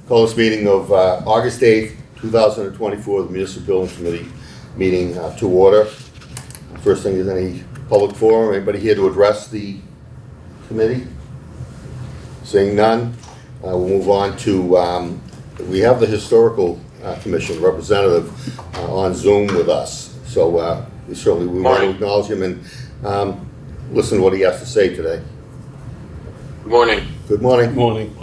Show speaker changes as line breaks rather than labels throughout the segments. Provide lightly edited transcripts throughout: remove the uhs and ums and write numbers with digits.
Call this meeting of August 8th, 2024, the Municipal Building Committee meeting to order. First thing is any public forum. Anybody here to address the committee? Seeing none, we'll move on to, we have the Historical Commission representative on Zoom with us. So we want to acknowledge him and listen to what he has to say today.
Good morning.
Good morning.
Good morning.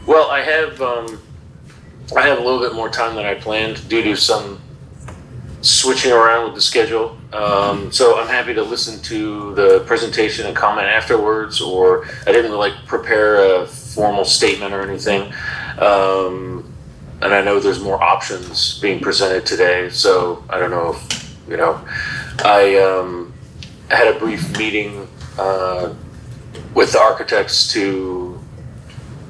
Well, I have a little bit more time than I planned due to some switching around with the schedule. So I'm happy to listen to the presentation and comment afterwards, or I didn't like prepare a formal statement or anything. And I know there's more options being presented today, so I don't know if, I had a brief meeting with the architects to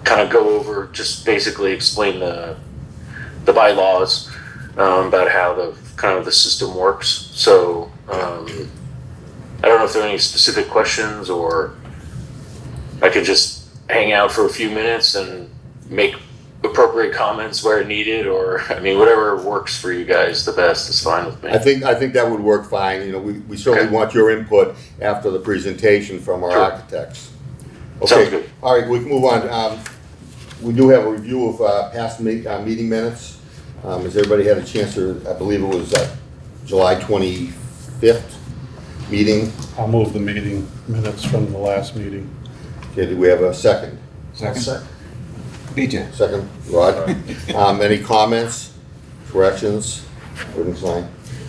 kind of go over, just basically explain the bylaws about how the system works. So I don't know if there are any specific questions, or I could just hang out for a few minutes and make appropriate comments where needed, or I mean, whatever works for you guys the best is fine with me.
I think that would work fine. You know, we certainly want your input after the presentation from our architects. Okay.
Sounds good.
All right, we can move on. We do have a review of past meeting minutes. Has everybody had a chance to? I believe it was July 25th meeting.
I'll move the meeting minutes from the last meeting.
Okay, do we have a second?
Second. BJ.
Second, Rod. Any comments, corrections? Everything's fine.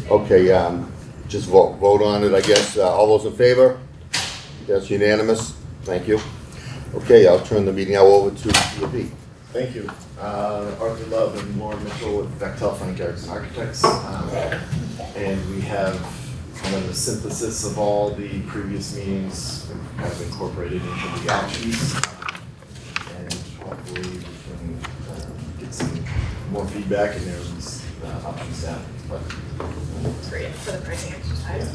Okay, just vote on it, I guess. All those in favor? That's unanimous. Thank you. Okay, I'll turn the meeting now over to Pete.
Thank you. Arthur Love and Lauren Mitchell with Bechtel Frank Erickson Architects. And we have kind of a synthesis of all the previous meetings kind of incorporated into the options. And hopefully we can get some more feedback and narrow these options down.
That's great for the pricing exercise.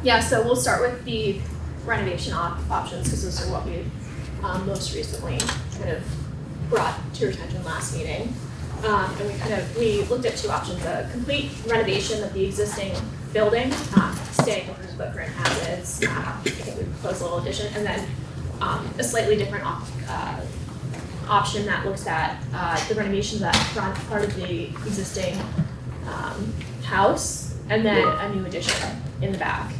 Yeah, so we'll start with the renovation options, because those are what we most recently kind of brought to your attention last meeting. And we looked at two options: a complete renovation of the existing building, staying with the footprint as is. I think we proposed a little addition, and then a slightly different option that looks at the renovations at the front part of the existing house, and then a new addition in the back.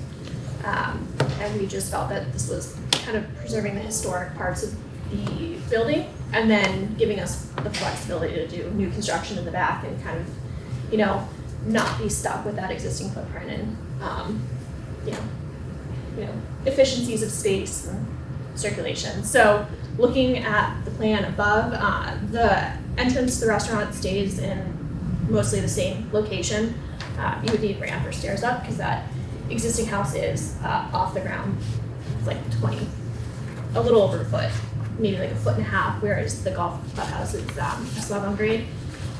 And we just felt that this was kind of preserving the historic parts of the building, and then giving us the flexibility to do new construction in the back and kind of, not be stuck with that existing footprint, and efficiencies of space and circulation. So looking at the plan above, the entrance to the restaurant stays in mostly the same location. You would need ramp or stairs up, because that existing house is off the ground. It's like a little over a foot, maybe like a foot and a half, whereas the golf clubhouse is a slab on grade.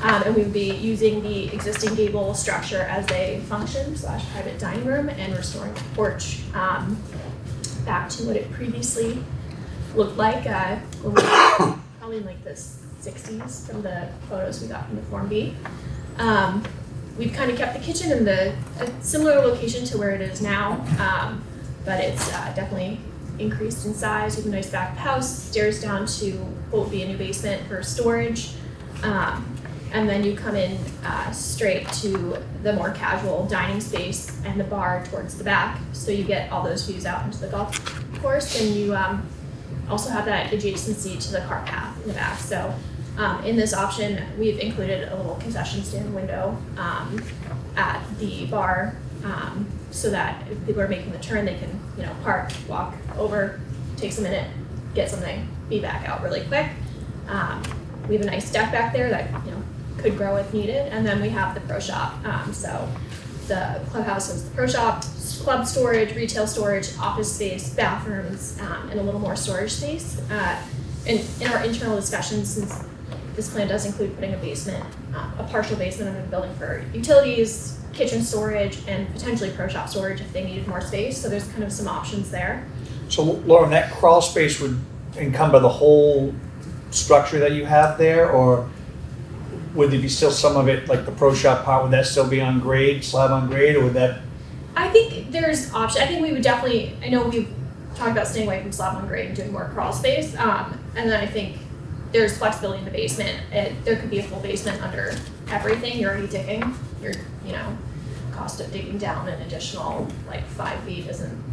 And we would be using the existing gable structure as a function / private dining room, and restoring the porch back to what it previously looked like, probably in like the 60s from the photos we got from the Form B. We've kind of kept the kitchen in a similar location to where it is now, but it's definitely increased in size. We have a nice back house, stairs down to what would be a new basement for storage, and then you come in straight to the more casual dining space and the bar towards the back, so you get all those views out into the golf course, and you also have that adjacency to the car path in the back. So in this option, we've included a little concession stand window at the bar, so that if people are making the turn, they can, park, walk over, takes a minute, get something, be back out really quick. We have a nice deck back there that could grow if needed, and then we have the pro shop. So the clubhouse has the pro shop, club storage, retail storage, office space, bathrooms, and a little more storage space. And in our internal discussions, since this plan does include putting a partial basement under the building for utilities, kitchen storage, and potentially pro shop storage if they needed more space. So there's kind of some options there.
So Lauren, that crawl space would encumber the whole structure that you have there, or would there be still some of it, like the pro shop part, would that still be on grade, slab on grade, or would that?
I think there's option. I think we would definitely. I know we've talked about staying away from slab on grade and doing more crawl space. And then I think there's flexibility in the basement. There could be a full basement under everything. You're already digging. Cost of digging down an additional like 5 feet isn't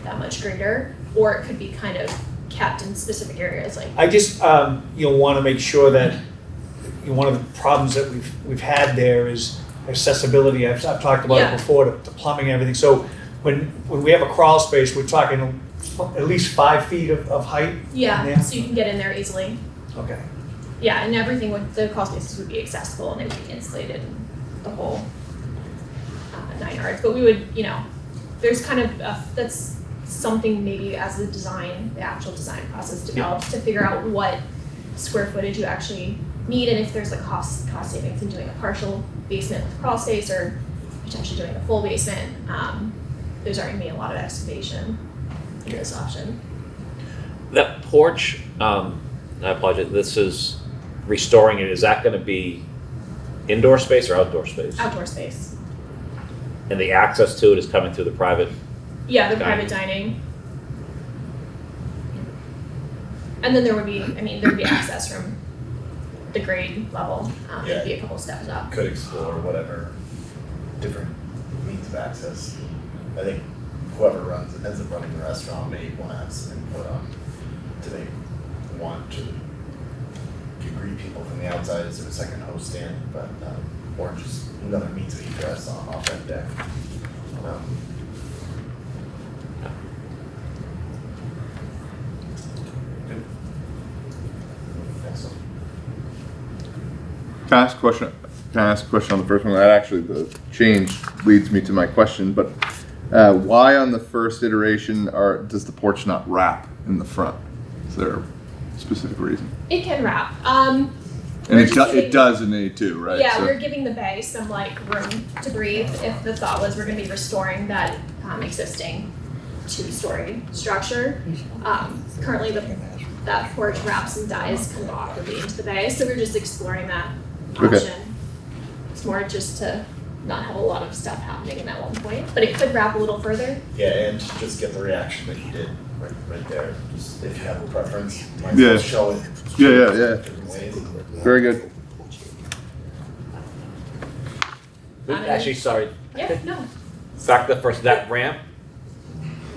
that much greater, or it could be kind of kept in specific areas. Like
I just want to make sure that one of the problems that we've had there is accessibility. I've talked about it before, the plumbing and everything. So when we have a crawl space, we're talking at least 5 feet of height.
Yeah,
in there?
so you can get in there easily.
Okay.
Yeah, and everything with the crawl spaces would be accessible and they would be insulated and the whole 9 yards. But we would, there's kind of that's something maybe as the actual design process develops to figure out what square footage you actually need and if there's a cost savings in doing a partial basement with crawl space or potentially doing a full basement. There's already made a lot of excavation in this option.
That porch, I apologize, this is restoring it, is that gonna be indoor space or outdoor space?
Outdoor space.
And the access to it is coming through the private?
Yeah, the
Dining.
private dining. And then there would be access from the grade level. It'd be a couple steps up.
Could explore whatever different means of access. I think whoever ends up running the restaurant may want to have some input on, do they want to greet people from the outside, is there a second host stand, but or just another means of egress off that deck. Excellent.
Can I ask a question? Can I ask a question on the first one? That actually, the change leads me to my question, but why on the first iteration does the porch not wrap in the front? Is there a specific reason?
It can wrap.
And it does in A2, right?
Yeah,
So-
we're giving the bay some room to breathe. If the thought was we're going to be restoring that existing 2-story structure, currently that porch wraps and dies kind of awkwardly into the bay, so we're just exploring that option.
Okay.
It's more just to not have a lot of stuff happening in that one point, but it could wrap a little further.
Yeah, and just get the reaction that you did right there. Just if you have a preference, might
Yeah.
show it.
Yeah.
Different ways.
Very good.
Actually, sorry,
Yeah, no.
back to the first, that ramp,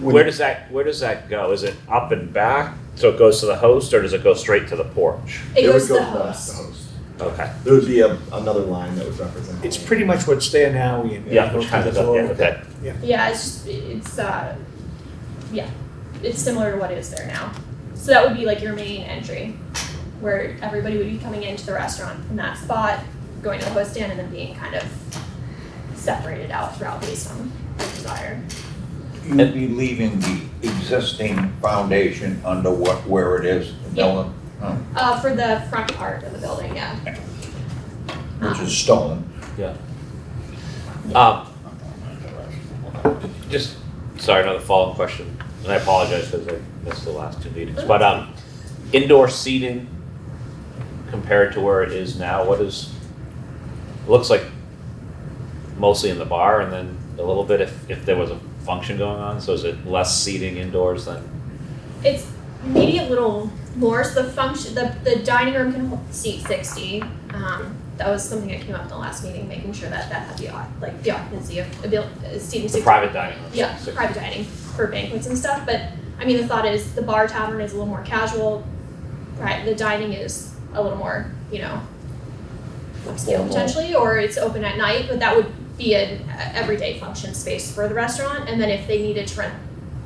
where does that go? Is it up and back, so it goes to the host, or does it go straight to the porch?
It goes to
would
the
go
host.
past the host.
Okay.
There would be another line that would represent.
It's pretty much what's there now.
Yeah, which kind of, okay.
Yeah, it's similar to what is there now. So that would be like your main entry, where everybody would be coming into the restaurant from that spot, going to the host stand, and then being kind of separated out throughout based on their desire.
You'd be leaving the existing foundation under where it is, the building,
For the front part of the building, yeah.
which is stone.
Yeah. Just, sorry, another follow-up question, and I apologize because I missed the last 2 meetings, but indoor seating compared to where it is now, it looks like mostly in the bar and then a little bit if there was a function going on, so is it less seating indoors than?
It's maybe a little more, so the dining room can seat 60. That was something that came up in the last meeting, making sure that had the occupancy of seating 60.
Private dining room.
Yeah, private dining for banquets and stuff, but I mean, the thought is the bar tavern is a little more casual, right? The dining is a little more, upscale potentially, or it's open at night, but that would be an everyday function space for the restaurant. And then if they needed to rent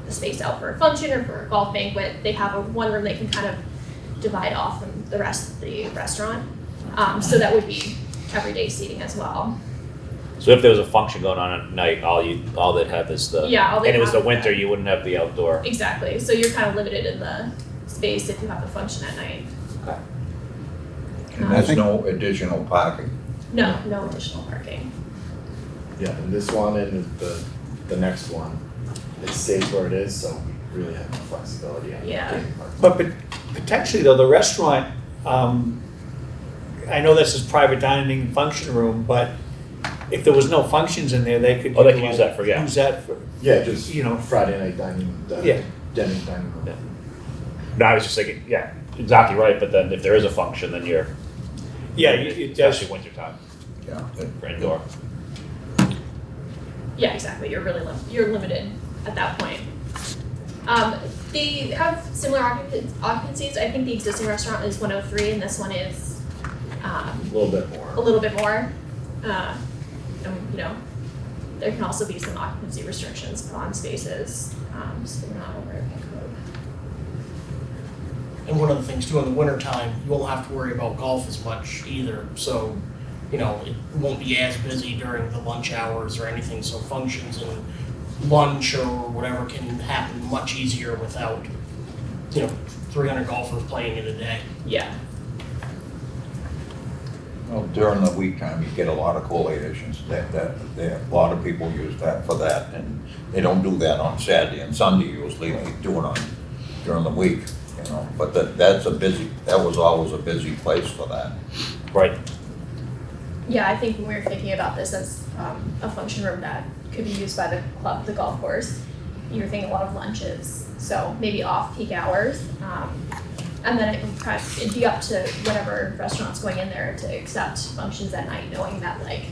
the space out for a function or for a golf banquet, they have one room they can kind of divide off from the rest of the restaurant. So that would be everyday seating as well.
So if there was a function going on at night, all they'd have is
all they
and it was
have
the
is
winter,
that.
you wouldn't have the outdoor.
Exactly. So you're kind of limited in the space if you have the function at night.
Okay.
And there's no additional parking.
No additional parking.
Yeah, and this one and the next one, it stays where it is, so really have no flexibility on
Yeah.
getting parking.
But potentially though, the restaurant, I know this is private dining and function room, but if there was no functions in there, they could.
Oh, they could use that for, yeah.
Use that for,
Yeah, just,
you know.
Friday night dining,
Yeah.
dining room.
Yeah. No, I was just thinking, yeah, exactly right, but then if there is a function, then you're,
yeah, it does.
especially wintertime,
Yeah.
for indoor.
Yeah, exactly. You're really you're limited at that point. They have similar occupancies. I think the existing restaurant is 103, and this one is
A little bit more.
a little bit more. And, you know, there can also be some occupancy restrictions put on spaces, so they're not over code.
And one of the things too, in the wintertime, you won't have to worry about golf as much either, so, you know, it won't be as busy during the lunch hours or anything, so functions and lunch or whatever can happen much easier without, you know, 300 golfers playing in a day.
Yeah.
Well, during the week time, you get a lot of collations, a lot of people use that for that, and they don't do that on Saturday and Sunday usually, they do it during the week, you know, but that was always a busy place for that.
Right.
Yeah, I think when we were thinking about this as a function room that could be used by the club, the golf course, you were thinking a lot of lunches, so maybe off-peak hours. And then it'd be up to whatever restaurant's going in there to accept functions at night, knowing that like,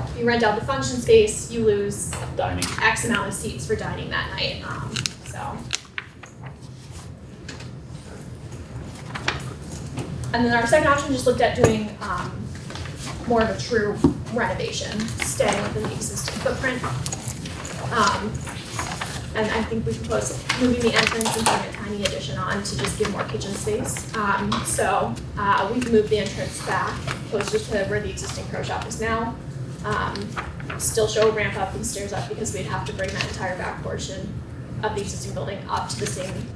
if you rent out the function space, you lose
Dining.
X amount of seats for dining that night, so. And then our second option just looked at doing more of a true renovation, staying within the existing footprint. And I think we proposed moving the entrance and putting a tiny addition on to just give more kitchen space. So we've moved the entrance back closer to where the existing pro shop is now. Still show a ramp up and stairs up because we'd have to bring that entire back portion of the existing building up to the same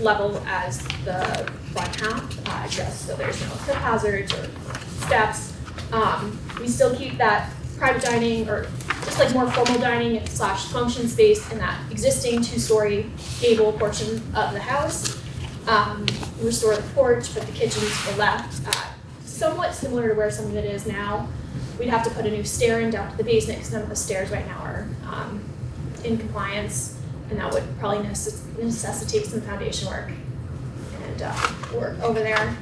level as the front half, just so there's no trip hazards or steps. We still keep that private dining or just like more formal dining / function space in that existing 2-story gable portion of the house. Restore the porch, but the kitchens were left somewhat similar to where some of it is now. We'd have to put a new stair in down to the basement because none of the stairs right now are in compliance, and that would probably necessitate some foundation work and work over there.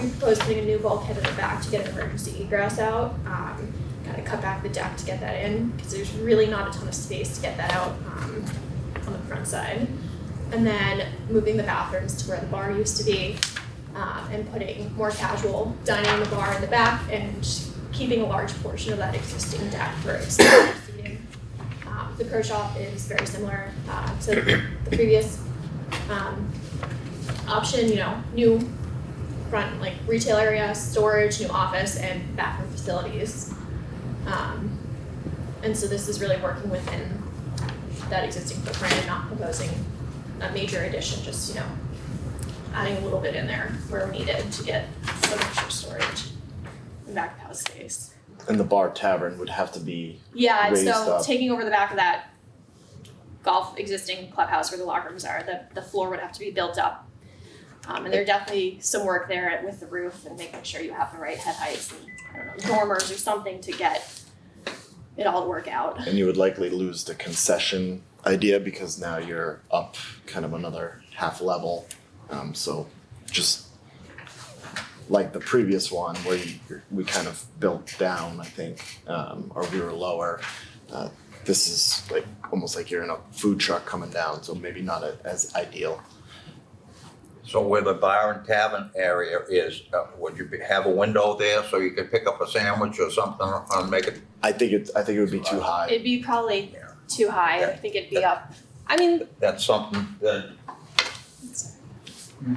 We proposed putting a new bulkhead in the back to get an emergency egress out. Gotta cut back the deck to get that in because there's really not a ton of space to get that out on the front side. And then moving the bathrooms to where the bar used to be and putting more casual dining in the bar in the back and keeping a large portion of that existing deck for exterior seating. The pro shop is very similar to the previous option, you know, new front like retail area, storage, new office, and bathroom facilities. And so this is really working within that existing footprint and not proposing a major addition, just, you know, adding a little bit in there where needed to get some extra storage and back of house space.
And the bar tavern would have to be
Yeah,
raised
so
up.
taking over the back of that golf existing clubhouse where the locker rooms are, the floor would have to be built up. And there's definitely some work there with the roof and making sure you have the right head heights and, I don't know, dormers or something to get it all to work out.
And you would likely lose the concession idea because now you're up kind of another half level. So just like the previous one where we kind of built down, I think, or we were lower. This is like almost like you're in a food truck coming down, so maybe not as ideal.
So where the bar and tavern area is, would you have a window there so you could pick up a sandwich or something and make it?
I think it would be too high.
It'd be probably
Yeah.
too high. I think it'd be up. I mean,
That's something that. You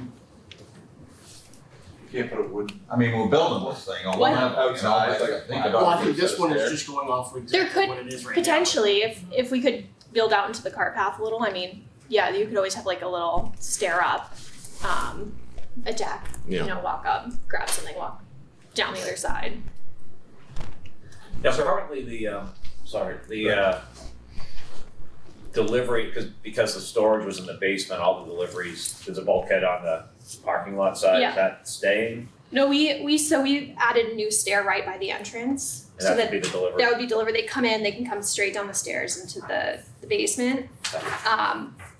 can't put a wood. I mean, we're building this thing on
What?
outside.
Well, I think this one is just going off with
there
exactly
could
what it is right now.
potentially, if we could build out into the cart path a little, I mean, yeah, you could always have like a little stair up, a deck,
Yeah.
you know, walk up, grab something, walk down the other side.
Yeah, so currently the delivery, because the storage was in the basement, all the deliveries, there's a bulkhead on the parking lot side,
Yeah.
is that staying?
No, we added a new stair right by the entrance.
And
So
that
that
would be the delivery?
that would be delivered. They come in, they can come straight down the stairs into the basement.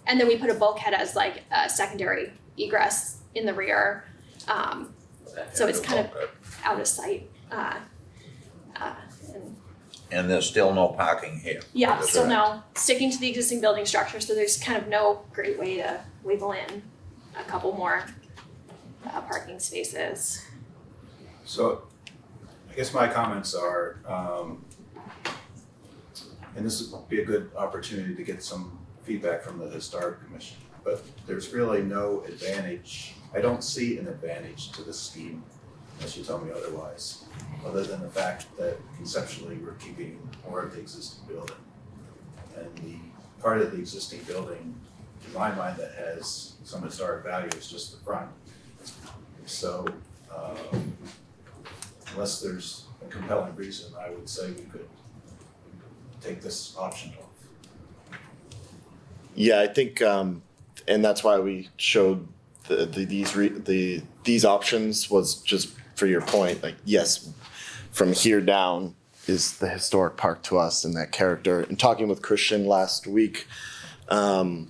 And then we put a bulkhead as like a secondary egress in the rear. So it's kind of out of sight. And
And there's still no parking here.
yeah,
That's
still
right.
no, sticking to the existing building structure, so there's kind of no great way to wiggle in a couple more parking spaces.
So, I guess my comments are, and this would be a good opportunity to get some feedback from the Historic Commission, but there's really no advantage, I don't see an advantage to this scheme, unless you tell me otherwise, other than the fact that conceptually we're keeping more of the existing building. And the part of the existing building, in my mind, that has some historic value is just the front. So, unless there's a compelling reason, I would say we could take this option off.
Yeah, I think, and that's why we showed these options was just for your point. Like, yes, from here down is the historic park to us and that character. And talking with Christian last week, I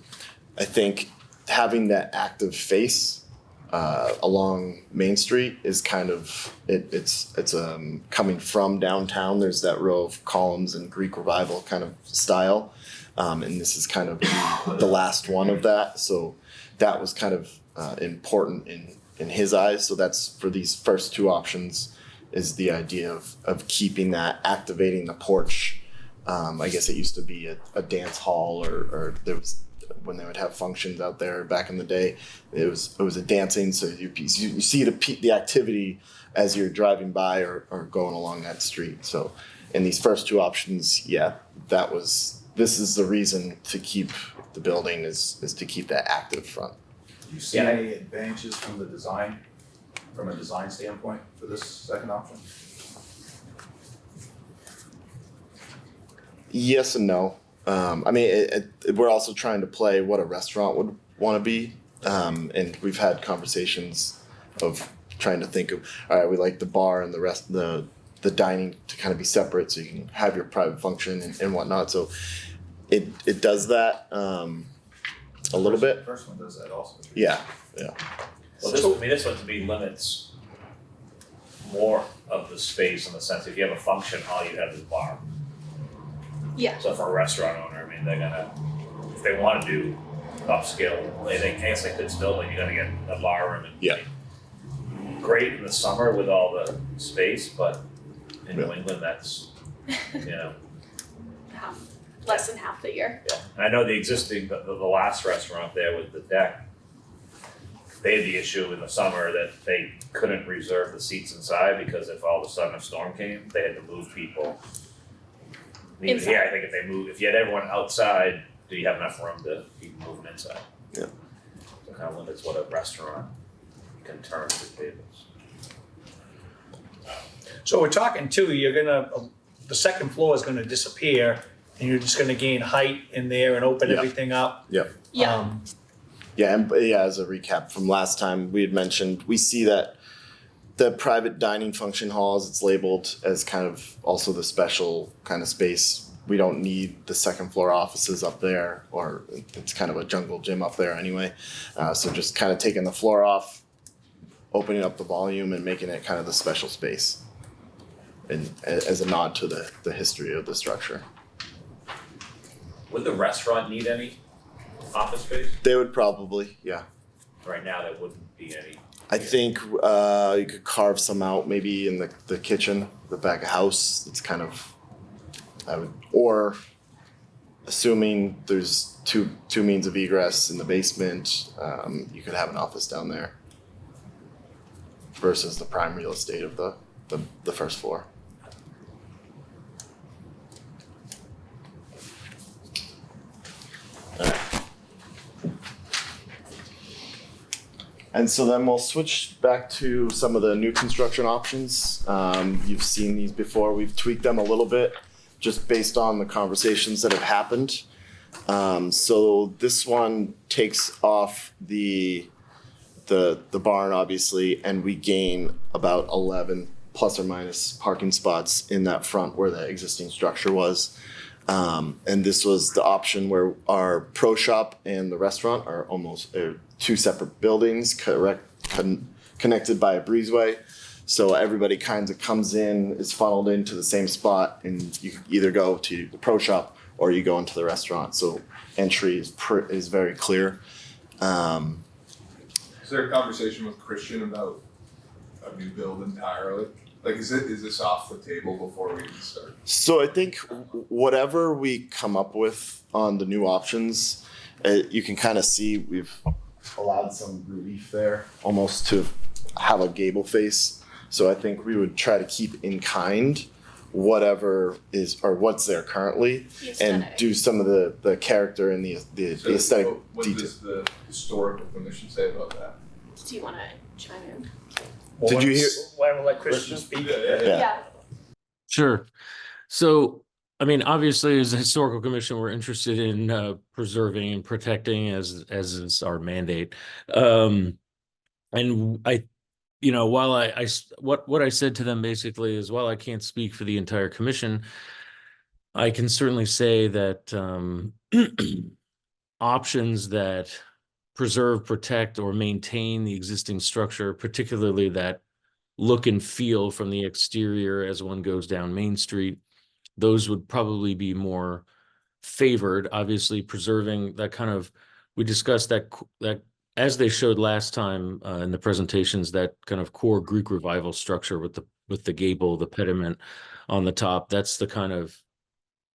think having that active face along Main Street is kind of it's coming from downtown. There's that row of columns and Greek Revival kind of style, and this is kind of the last one of that. So that was kind of important in his eyes. So that's for these first two options is the idea of keeping that, activating the porch. I guess it used to be a dance hall or there was. When they would have functions out there back in the day, it was a dancing. So you see the activity as you're driving by or going along that street. So in these first two options, yeah, this is the reason to keep the building is to keep that active front.
Do you see any advantages from the design, from a design standpoint for this second option?
Yes and no. I mean, we're also trying to play what a restaurant would want to be, and we've had conversations of trying to think of, all right, we like the bar and the rest, the dining to kind of be separate, so you can have your private function and whatnot. So it does that a little bit.
The first one does that also.
Yeah.
Well, this one to me limits more of the space in the sense if you have a function, all you have is a bar.
Yeah.
So for a restaurant owner, I mean, they're gonna, if they want to do upscale, they guess they could still, but you gotta get a bar room. And
Yeah.
Great in the summer with all the space, but in New England, that's,
Less than half the year.
Yeah. And I know the existing, the last restaurant there with the deck, they had the issue in the summer that they couldn't reserve the seats inside because if all of a sudden a storm came, they had to move people. Even
Inside.
here, I think if you had everyone outside, do you have enough room to keep moving inside?
Yeah.
So kind of limits what a restaurant can turn to tables.
So we're talking too, the second floor is gonna disappear and you're just gonna gain height in there and open
Yeah.
everything up.
Yeah.
As a recap from last time, we had mentioned, we see that the private dining function halls, it's labeled as kind of also the special kind of space. We don't need the second floor offices up there, or it's kind of a jungle gym up there anyway. So just kind of taking the floor off, opening up the volume and making it kind of the special space. And as a nod to the history of the structure.
Would the restaurant need any office space?
They would probably, yeah.
Right now, there wouldn't be any.
I think you could carve some out maybe in the kitchen, the back of house. It's kind of, or assuming there's two means of egress in the basement, you could have an office down there versus the prime real estate of the first floor. And so then we'll switch back to some of the new construction options. You've seen these before. We've tweaked them a little bit just based on the conversations that have happened. So this one takes off the barn, obviously, and we gain about 11 plus or minus parking spots in that front where the existing structure was. And this was the option where our pro shop and the restaurant are almost two separate buildings, connected by a breezeway. So everybody kind of comes in, is funneled into the same spot, and you either go to the pro shop or you go into the restaurant. So entry is very clear.
Is there a conversation with Christian about a new build entirely? Like, is this off the table before we even start?
So I think whatever we come up with on the new options, you can kind of see we've allowed some relief there, almost to have a gable face. So I think we would try to keep in kind whatever is or what's there currently, and do some of the character and the aesthetic
what
detail.
does the historical commission say about that?
Do you want to chime in?
Did you hear?
Why don't we let Christian speak?
Yeah.
Sure. So, I mean, obviously, as a historical commission, we're interested in preserving and protecting, as is our mandate. And I, while what I said to them basically is, while I can't speak for the entire commission, I can certainly say that options that preserve, protect, or maintain the existing structure, particularly that look and feel from the exterior as one goes down Main Street, those would probably be more favored. Obviously, preserving that kind of, we discussed that as they showed last time in the presentations, that kind of core Greek revival structure with the gable, the pediment on the top. That's the kind of,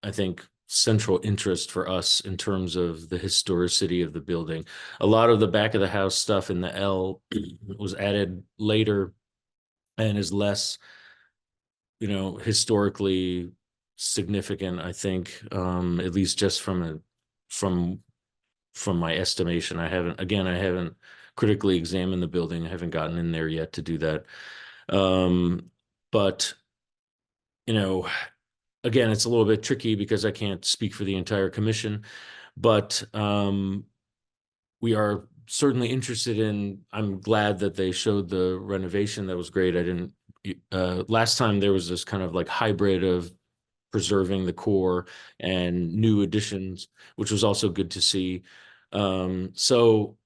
I think, central interest for us in terms of the historicity of the building. A lot of the back of the house stuff in the L was added later and is less, historically significant, I think, at least just from my estimation. I haven't critically examined the building. I haven't gotten in there yet to do that. But, again, it's a little bit tricky because I can't speak for the entire commission, but we are certainly interested in, I'm glad that they showed the renovation. That was great. Last time there was this kind of like hybrid of preserving the core and new additions, which was also good to see. So,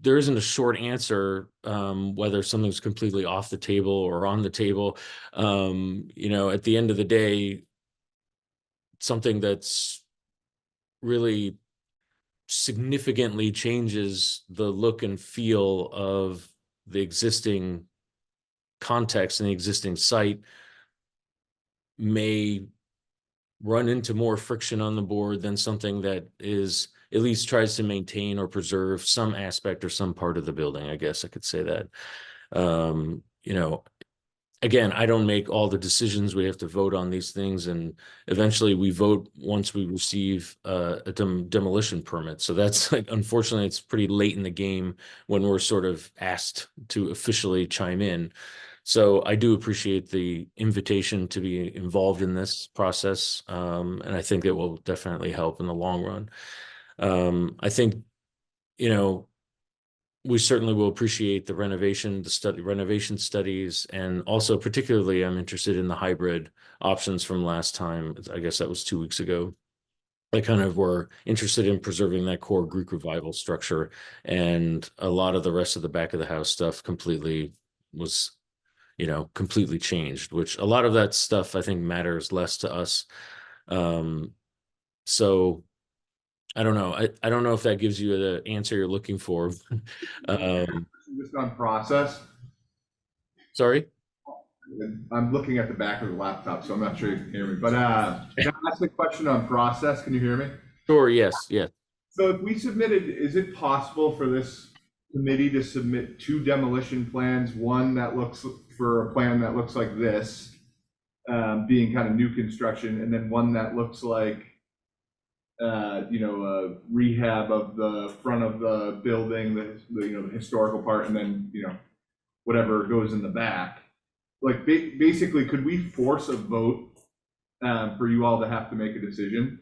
there isn't a short answer whether something's completely off the table or on the table. At the end of the day, something that's really significantly changes the look and feel of the existing context and the existing site may run into more friction on the board than something that is at least tries to maintain or preserve some aspect or some part of the building. I guess I could say that. Again, I don't make all the decisions. We have to vote on these things, and eventually we vote once we receive a demolition permit. So that's like, unfortunately, it's pretty late in the game when we're sort of asked to officially chime in. So I do appreciate the invitation to be involved in this process, and I think it will definitely help in the long run. I think, we certainly will appreciate the renovation studies, and also particularly I'm interested in the hybrid options from last time. I guess that was 2 weeks ago. I kind of were interested in preserving that core Greek revival structure, and a lot of the rest of the back of the house stuff completely changed, which a lot of that stuff I think matters less to us. So I don't know. I don't know if that gives you the answer you're looking for.
Just on process.
Sorry?
I'm looking at the back of the laptop, so I'm not sure you can hear me. But can I ask a question on process? Can you hear me?
Sure, yes.
So if we submitted, is it possible for this committee to submit 2 demolition plans? One that looks for a plan that looks like this, being kind of new construction, and then one that looks like a rehab of the front of the building, the historical part, and then, whatever goes in the back. Like, basically, could we force a vote for you all to have to make a decision?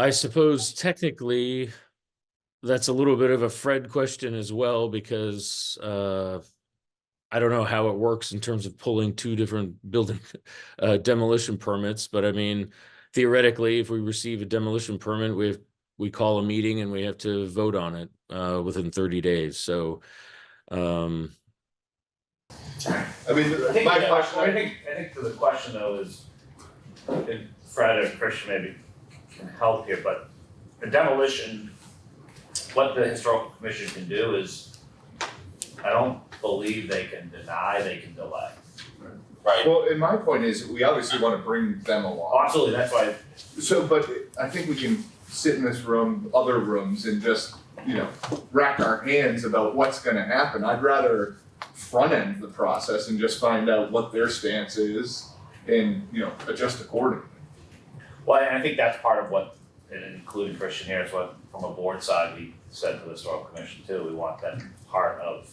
I suppose technically that's a little bit of a Fred question as well, because I don't know how it works in terms of pulling two different building demolition permits, but I mean, theoretically, if we receive a demolition permit, we call a meeting and we have to vote on it within 30 days. So,
I mean,
I think,
my
yeah,
question.
I think the question though is, and Fred or Christian maybe can help here, but the demolition, what the historical commission can do is, I don't believe they can deny, they can delay. Right.
Well, and my point is, we obviously want to bring them
Oh,
along.
absolutely, that's why,
So, but I think we can sit in this room, other rooms, and just, rack our hands about what's gonna happen. I'd rather front end the process and just find out what their stance is and, adjust accordingly.
well, and I think that's part of what, and including Christian here, is what, from a board side, we said to the historical commission too, we want them part of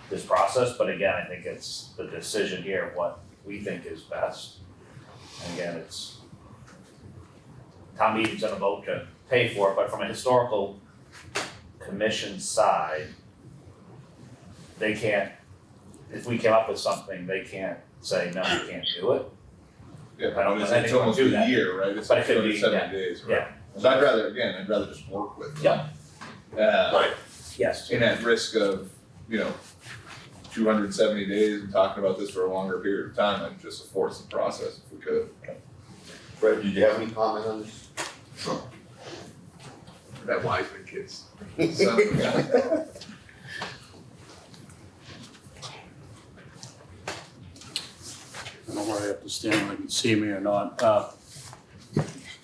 this process, but again, I think it's the decision here of what we think is best. And again, it's town meeting's gonna vote to pay for it, but from a historical commission side, they can't, if we came up with something, they can't say, no, you can't do it.
Yeah,
I don't
but
think
it's
we'll
almost
do
a
that.
year, right? It's
But it
like
could be,
270 days, right?
Yeah.
So I'd rather just work with them.
Right. Yes.
And at risk of, 270 days and talking about this for a longer period of time, I'd just force the process if we could.
Fred, did you have any comment on this?
That Wiseman kids.
I don't know where I have to stand, they can see me or not. Does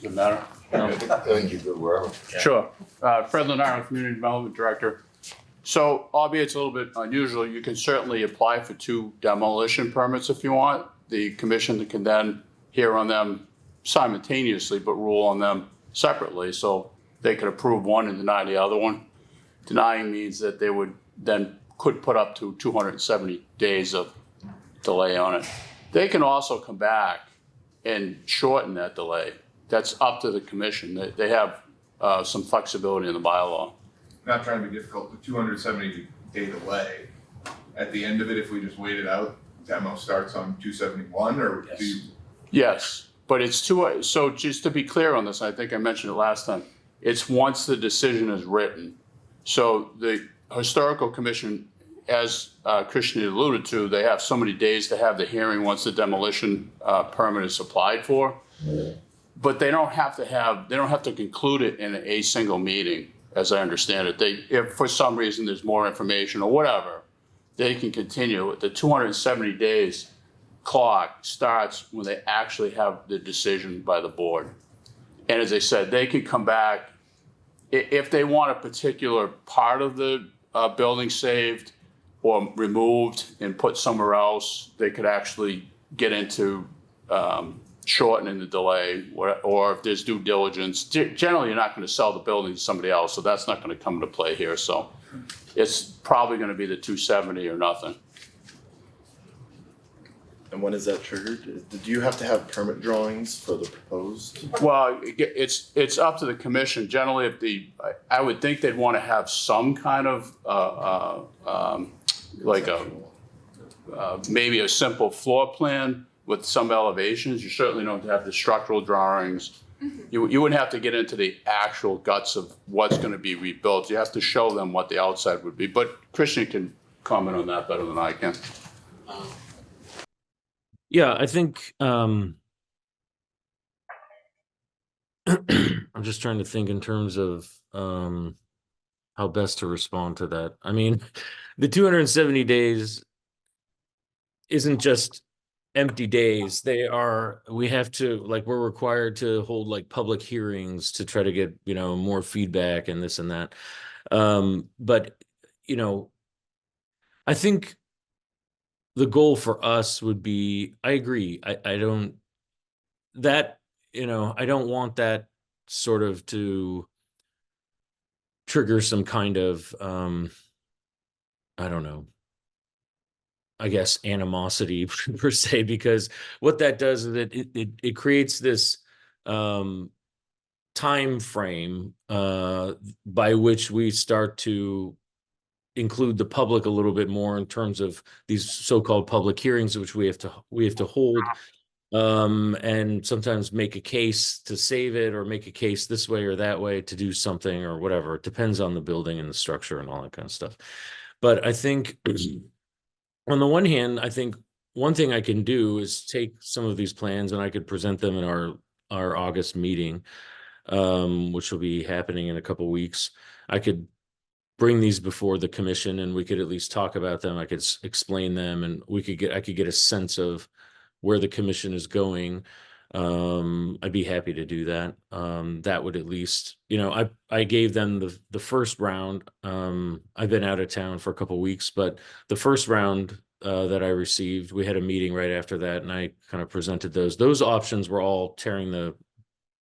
it matter?
I think you could wherever.
Sure. Fred Lenaro, Community Development Director. So albeit it's a little bit unusual, you can certainly apply for 2 demolition permits if you want. The commission can then hear on them simultaneously, but rule on them separately. So they could approve one and deny the other one. Denying means that they would then could put up to 270 days of delay on it. They can also come back and shorten that delay. That's up to the commission. They have some flexibility in the bylaw.
Not trying to be difficult, the 270-day delay, at the end of it, if we just wait it out, demo starts on 271, or do you?
Yes, but it's so just to be clear on this, I think I mentioned it last time, it's once the decision is written. So the historical commission, as Christian alluded to, they have so many days to have the hearing once the demolition permit is applied for. But they don't have to conclude it in a single meeting, as I understand it. If for some reason there's more information or whatever, they can continue. The 270 days clock starts when they actually have the decision by the board. And as I said, they can come back if they want a particular part of the building saved or removed and put somewhere else. They could actually get into shortening the delay, or if there's due diligence. Generally, you're not going to sell the building to somebody else, so that's not going to come into play here. So it's probably going to be the 270 or nothing.
And when is that triggered? Do you have to have permit drawings for the proposed?
Well, it's up to the commission. Generally, I would think they'd want to have some kind of like maybe a simple floor plan with some elevations. You certainly don't have the structural drawings. You wouldn't have to get into the actual guts of what's going to be rebuilt. You have to show them what the outside would be. But Christian can comment on that better than I can.
Yeah, I think I'm just trying to think in terms of how best to respond to that. I mean, the 270 days isn't just empty days. We have to, like, we're required to hold like public hearings to try to get, more feedback and this and that. But, I think the goal for us would be, I agree. I don't want that sort of to trigger some kind of, I don't know, I guess animosity per se, because what that does is it creates this time frame by which we start to include the public a little bit more in terms of these so-called public hearings, which we have to hold, and sometimes make a case to save it, or make a case this way or that way to do something or whatever. It depends on the building and the structure and all that kind of stuff. But I think on the one hand, I think one thing I can do is take some of these plans and I could present them in our August meeting, which will be happening in a couple weeks. I could bring these before the commission and we could at least talk about them. I could explain them, and I could get a sense of where the commission is going. I'd be happy to do that. That would at least, I gave them the first round. I've been out of town for a couple weeks, but the first round that I received, we had a meeting right after that, and I kind of presented those. Those options were all tearing the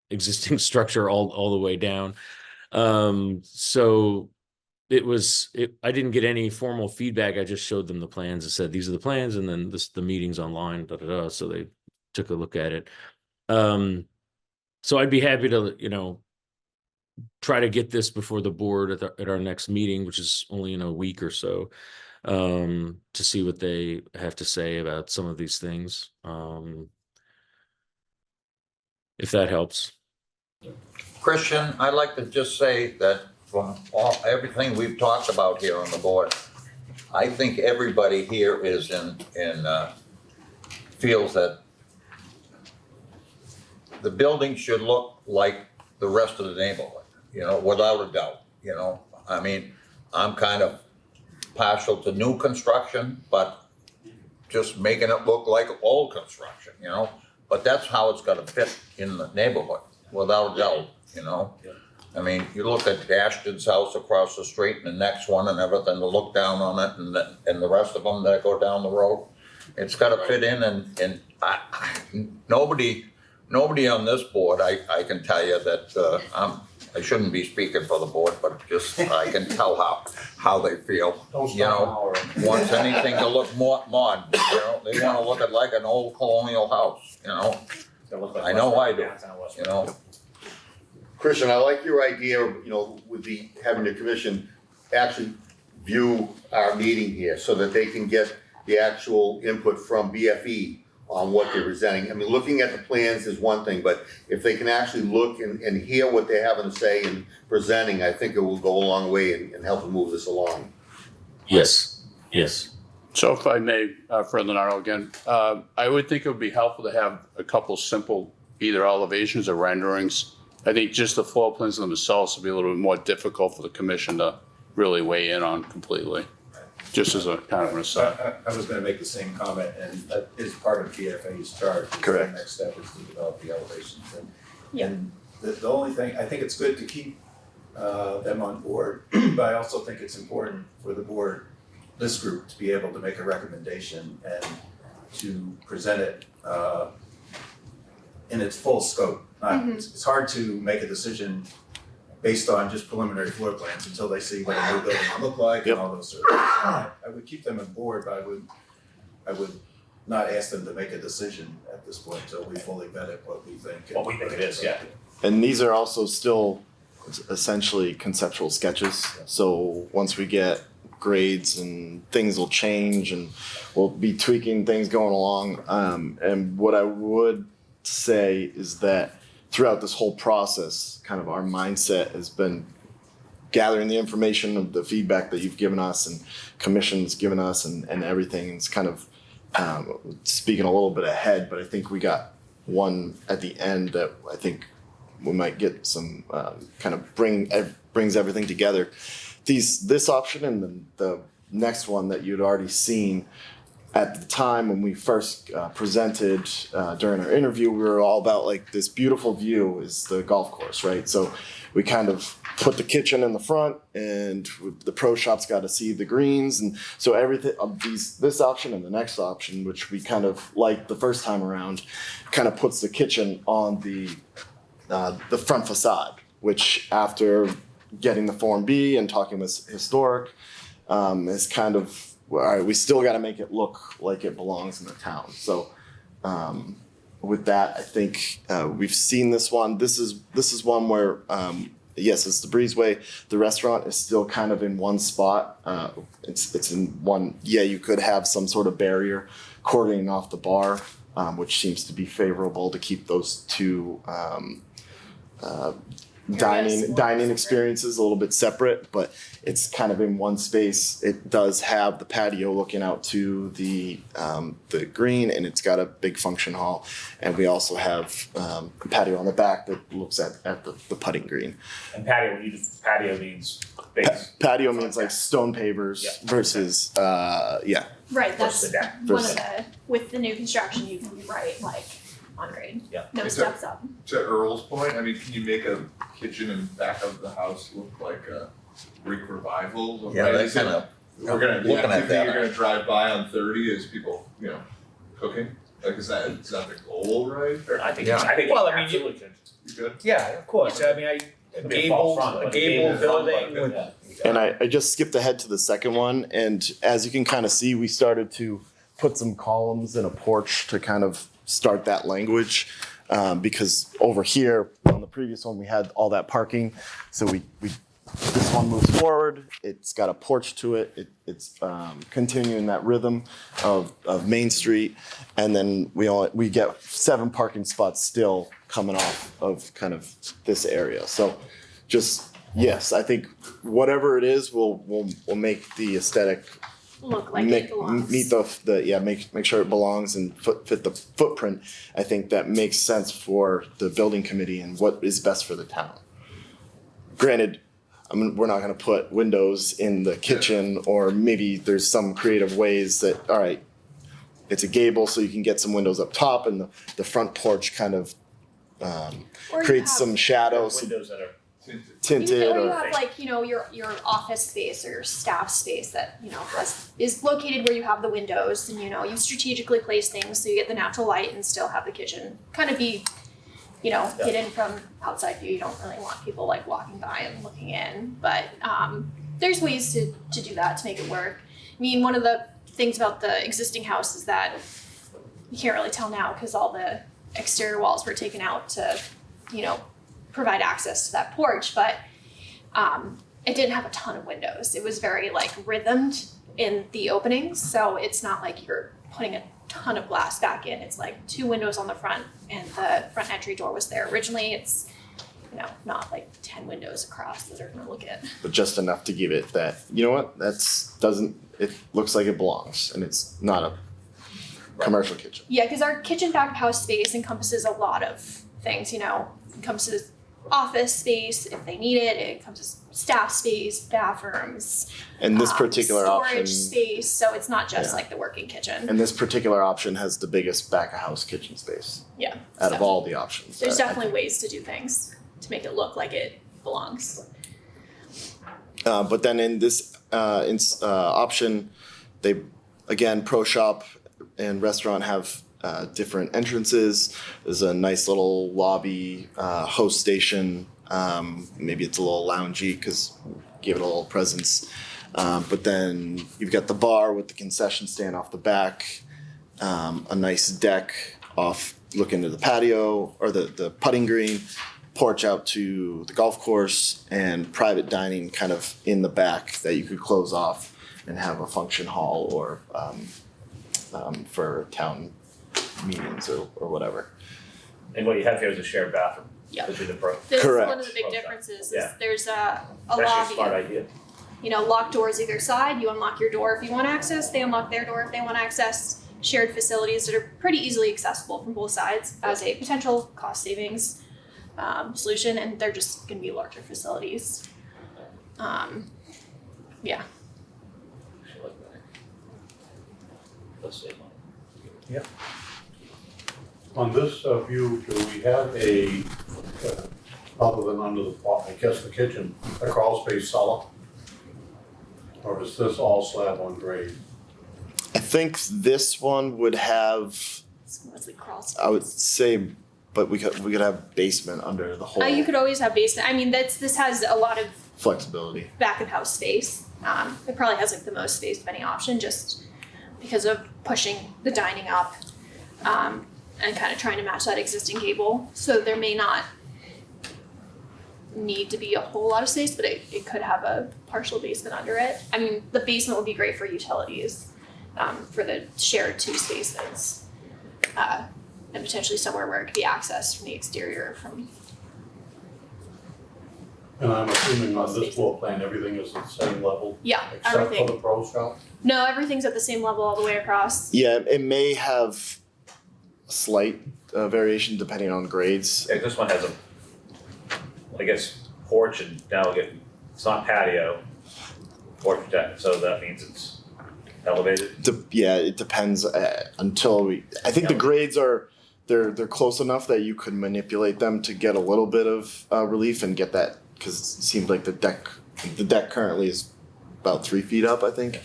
existing structure all the way down. So I didn't get any formal feedback. I just showed them the plans and said, these are the plans. And then the meeting's online, So they took a look at it. So I'd be happy to, try to get this before the board at our next meeting, which is only in a week or so, to see what they have to say about some of these things. If that helps.
Christian, I'd like to just say that from everything we've talked about here on the board, I think everybody here is feels that the building should look like the rest of the neighborhood, without a doubt, I mean, I'm kind of partial to new construction, but just making it look like old construction, but that's how it's gonna fit in the neighborhood, without a doubt, I mean, you look at Ashton's house across the street and the next one and everything, to look down on it, and the rest of them that go down the road. It's gotta fit in, and nobody on this board, I can tell you that, I shouldn't be speaking for the board, but just, I can tell how they feel. Wants anything to look more modern, they wanna look at like an old colonial house, I know I do,
Christian, I like your idea, with having the commission actually view our meeting here so that they can get the actual input from BFE on what they're presenting. I mean, looking at the plans is one thing, but if they can actually look and hear what they're having to say and presenting, I think it will go a long way and help them move this along.
Yes.
So if I may, Fred Lenaro again, I would think it would be helpful to have a couple simple either elevations or renderings. I think just the floor plans themselves would be a little bit more difficult for the commission to really weigh in on completely, just as a kind of an aside.
I was gonna make the same comment, and that is part of PFA's charge.
Correct.
The next step is to develop the elevations.
Yeah.
And the only thing, I think it's good to keep them on board, but I also think it's important for the board, this group, to be able to make a recommendation and to present it in its full scope. It's hard to make a decision based on just preliminary floor plans until they see what a new building will look like and all those sort of things. I would keep them on board, but I would not ask them to make a decision at this point until we fully vetted what we think.
it is, yeah.
And these are also still essentially conceptual sketches. So once we get grades and things will change and we'll be tweaking things going along. And what I would say is that throughout this whole process, kind of our mindset has been gathering the information of the feedback that you've given us and commission's given us and everything. It's kind of speaking a little bit ahead, but I think we got one at the end that I think we might get some kind of brings everything together. This option and then the next one that you'd already seen at the time when we first presented during our interview, we were all about like this beautiful view is the golf course, right? So we kind of put the kitchen in the front and the pro shop's got to see the greens. And so everything of this option and the next option, which we kind of liked the first time around, kind of puts the kitchen on the front facade, which after getting the Form B and talking with Historic is kind of, all right, we still got to make it look like it belongs in the town. So with that, I think we've seen this one. This is one where yes, it's the breezeway. The restaurant is still kind of in one spot. It's in one. Yeah, you could have some sort of barrier cordoning off the bar, which seems to be favorable to keep those two dining experiences a little bit separate, but it's kind of in one space. It does have the patio looking out to the green, and it's got a big function hall. And we also have a patio on the back that looks at the putting green.
And patio means base.
Patio means like stone pavers versus yeah.
Right, that's
Versus the deck.
one of the, with the new construction, you can be right, like, on grade.
Yeah.
No
Is
steps up.
To Earl's point, I mean, can you make a kitchen in back of the house look like a Greek revival?
Yeah,
Right?
that
Is it-
kind of,
We're gonna,
looking
the
at
activity
that.
you're gonna drive by on 30 is people, cooking? Like, is that the goal, right? Or
I think,
Yeah.
I think
Well,
you
I mean,
absolutely could.
you good?
Yeah, of course. I mean, a
It'd be a false
gable,
front,
a
but
gable
front, but
building with,
yeah.
And I just skipped ahead to the second one, and as you can kind of see, we started to put some columns and a porch to kind of start that language, because over here on the previous one we had all that parking, so we this one moves forward. It's got a porch to it. It's continuing that rhythm of Main Street, and then we get 7 parking spots still coming off of kind of this area. So just. Yes, I think whatever it is will make the aesthetic
Look like it belongs.
meet make sure it belongs and fit the footprint. I think that makes sense for the building committee and what is best for the town. Granted, we're not going to put windows in the kitchen, or maybe there's some creative ways that, all right, it's a gable so you can get some windows up top, and the front porch kind of
Or you
creates
have-
some shadows.
Windows that are.
Tinted
or you
or
have like, your office space or your staff space that, is located where you have the windows, and, you strategically place things so you get the natural light and still have the kitchen kind of be, hidden from outside view. You don't really want people like walking by and looking in, but there's ways to do that, to make it work. I mean, one of the things about the existing house is that you can't really tell now because all the exterior walls were taken out to, provide access to that porch, but it didn't have a ton of windows. It was very like rhythmed in the openings, so it's not like you're putting a ton of glass back in. It's like 2 windows on the front, and the front entry door was there originally. It's not like 10 windows across that are gonna look at.
but just enough to give it that, it looks like it belongs, and it's not a commercial kitchen.
Yeah, because our kitchen back of house space encompasses a lot of things, encompasses office space if they need it. It encompasses staff space, bathrooms,
And this particular
storage
option,
space. So it's not just
Yeah.
like the working kitchen.
and this particular option has the biggest back of house kitchen space
Yeah.
out of
so
all the options.
There's
I
definitely
think.
ways to do things to make it look like it belongs.
But then in this option, they again pro shop and restaurant have different entrances. There's a nice little lobby, host station. Maybe it's a little loungy because give it a little presence. But then you've got the bar with the concession stand off the back, a nice deck off looking to the patio or the putting green, porch out to the golf course, and private dining kind of in the back that you could close off and have a function hall or for town meetings or whatever.
And what you have here is a shared bathroom.
Yeah.
Between the pro.
This
Correct.
is one of the big
Okay.
differences is
Yeah.
there's a
That's actually a smart
lobby,
idea.
locked doors either side. You unlock your door if you want access. They unlock their door if they want access. Shared facilities that are pretty easily accessible from both sides as a potential cost savings solution, and they're just going to be larger facilities. Yeah.
Actually like that. Let's save money.
On this view, do we have other than under the kitchen, a crawl space cellar? Or is this all slab on grade?
I think this one would have,
It's mostly crawl space.
I would say, but we could have basement under the whole
You could always have basement. I mean, this has a lot of
flexibility.
back of house space. It probably has like the most space of any option just because of pushing the dining up. and kind of trying to match that existing gable. So there may not need to be a whole lot of space, but it could have a partial basement under it. I mean, the basement would be great for utilities, for the shared 2 spaces, and potentially somewhere where it could be accessed from the exterior from.
And I'm assuming on this floor plan, everything is at the same level?
Yeah,
Except
everything.
for the pro shop?
No, everything's at the same level all the way across.
Yeah, it may have slight variation depending on grades.
Yeah, this one has a, I guess, porch and now it's not patio, porch deck, so that means it's elevated.
Yeah, it depends until I think the grades are, they're close enough that you could manipulate them to get a little bit of relief and get that, because it seems like the deck currently is about 3 feet up, I think.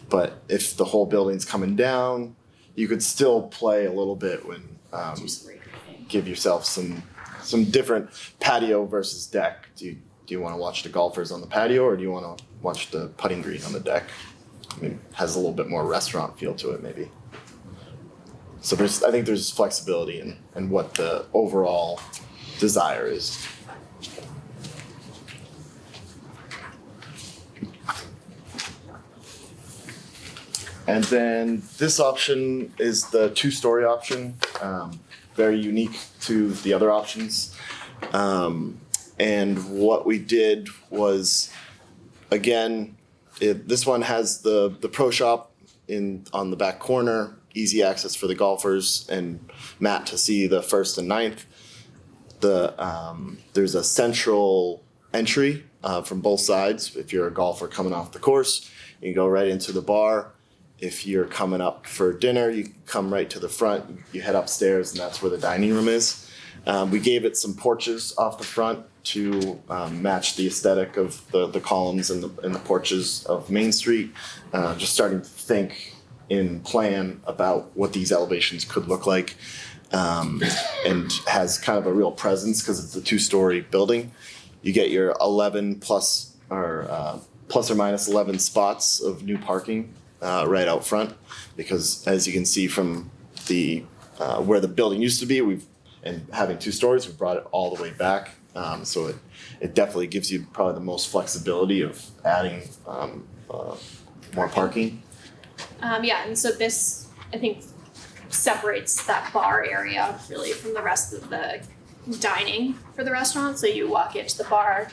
But if the whole building's coming down, you could still play a little bit when give yourself some different patio versus deck. Do you want to watch the golfers on the patio, or do you want to watch the putting green on the deck? I mean, it has a little bit more restaurant feel to it, maybe. So I think there's flexibility in what the overall desire is. And then this option is the 2-story option, very unique to the other options. And what we did was, again, this one has the pro shop on the back corner, easy access for the golfers and Matt to see the 1st and 9th. There's a central entry from both sides. If you're a golfer coming off the course, you can go right into the bar. If you're coming up for dinner, you come right to the front, you head upstairs, and that's where the dining room is. We gave it some porches off the front to match the aesthetic of the columns and the porches of Main Street. Just starting to think in plan about what these elevations could look like, and has kind of a real presence because it's a 2-story building. You get your 11 plus or minus 11 spots of new parking right out front, because as you can see from the where the building used to be, and having 2 stories, we brought it all the way back. So it definitely gives you probably the most flexibility of adding more parking.
Yeah, and so this, I think, separates that bar area really from the rest of the dining for the restaurant. So you walk into the bar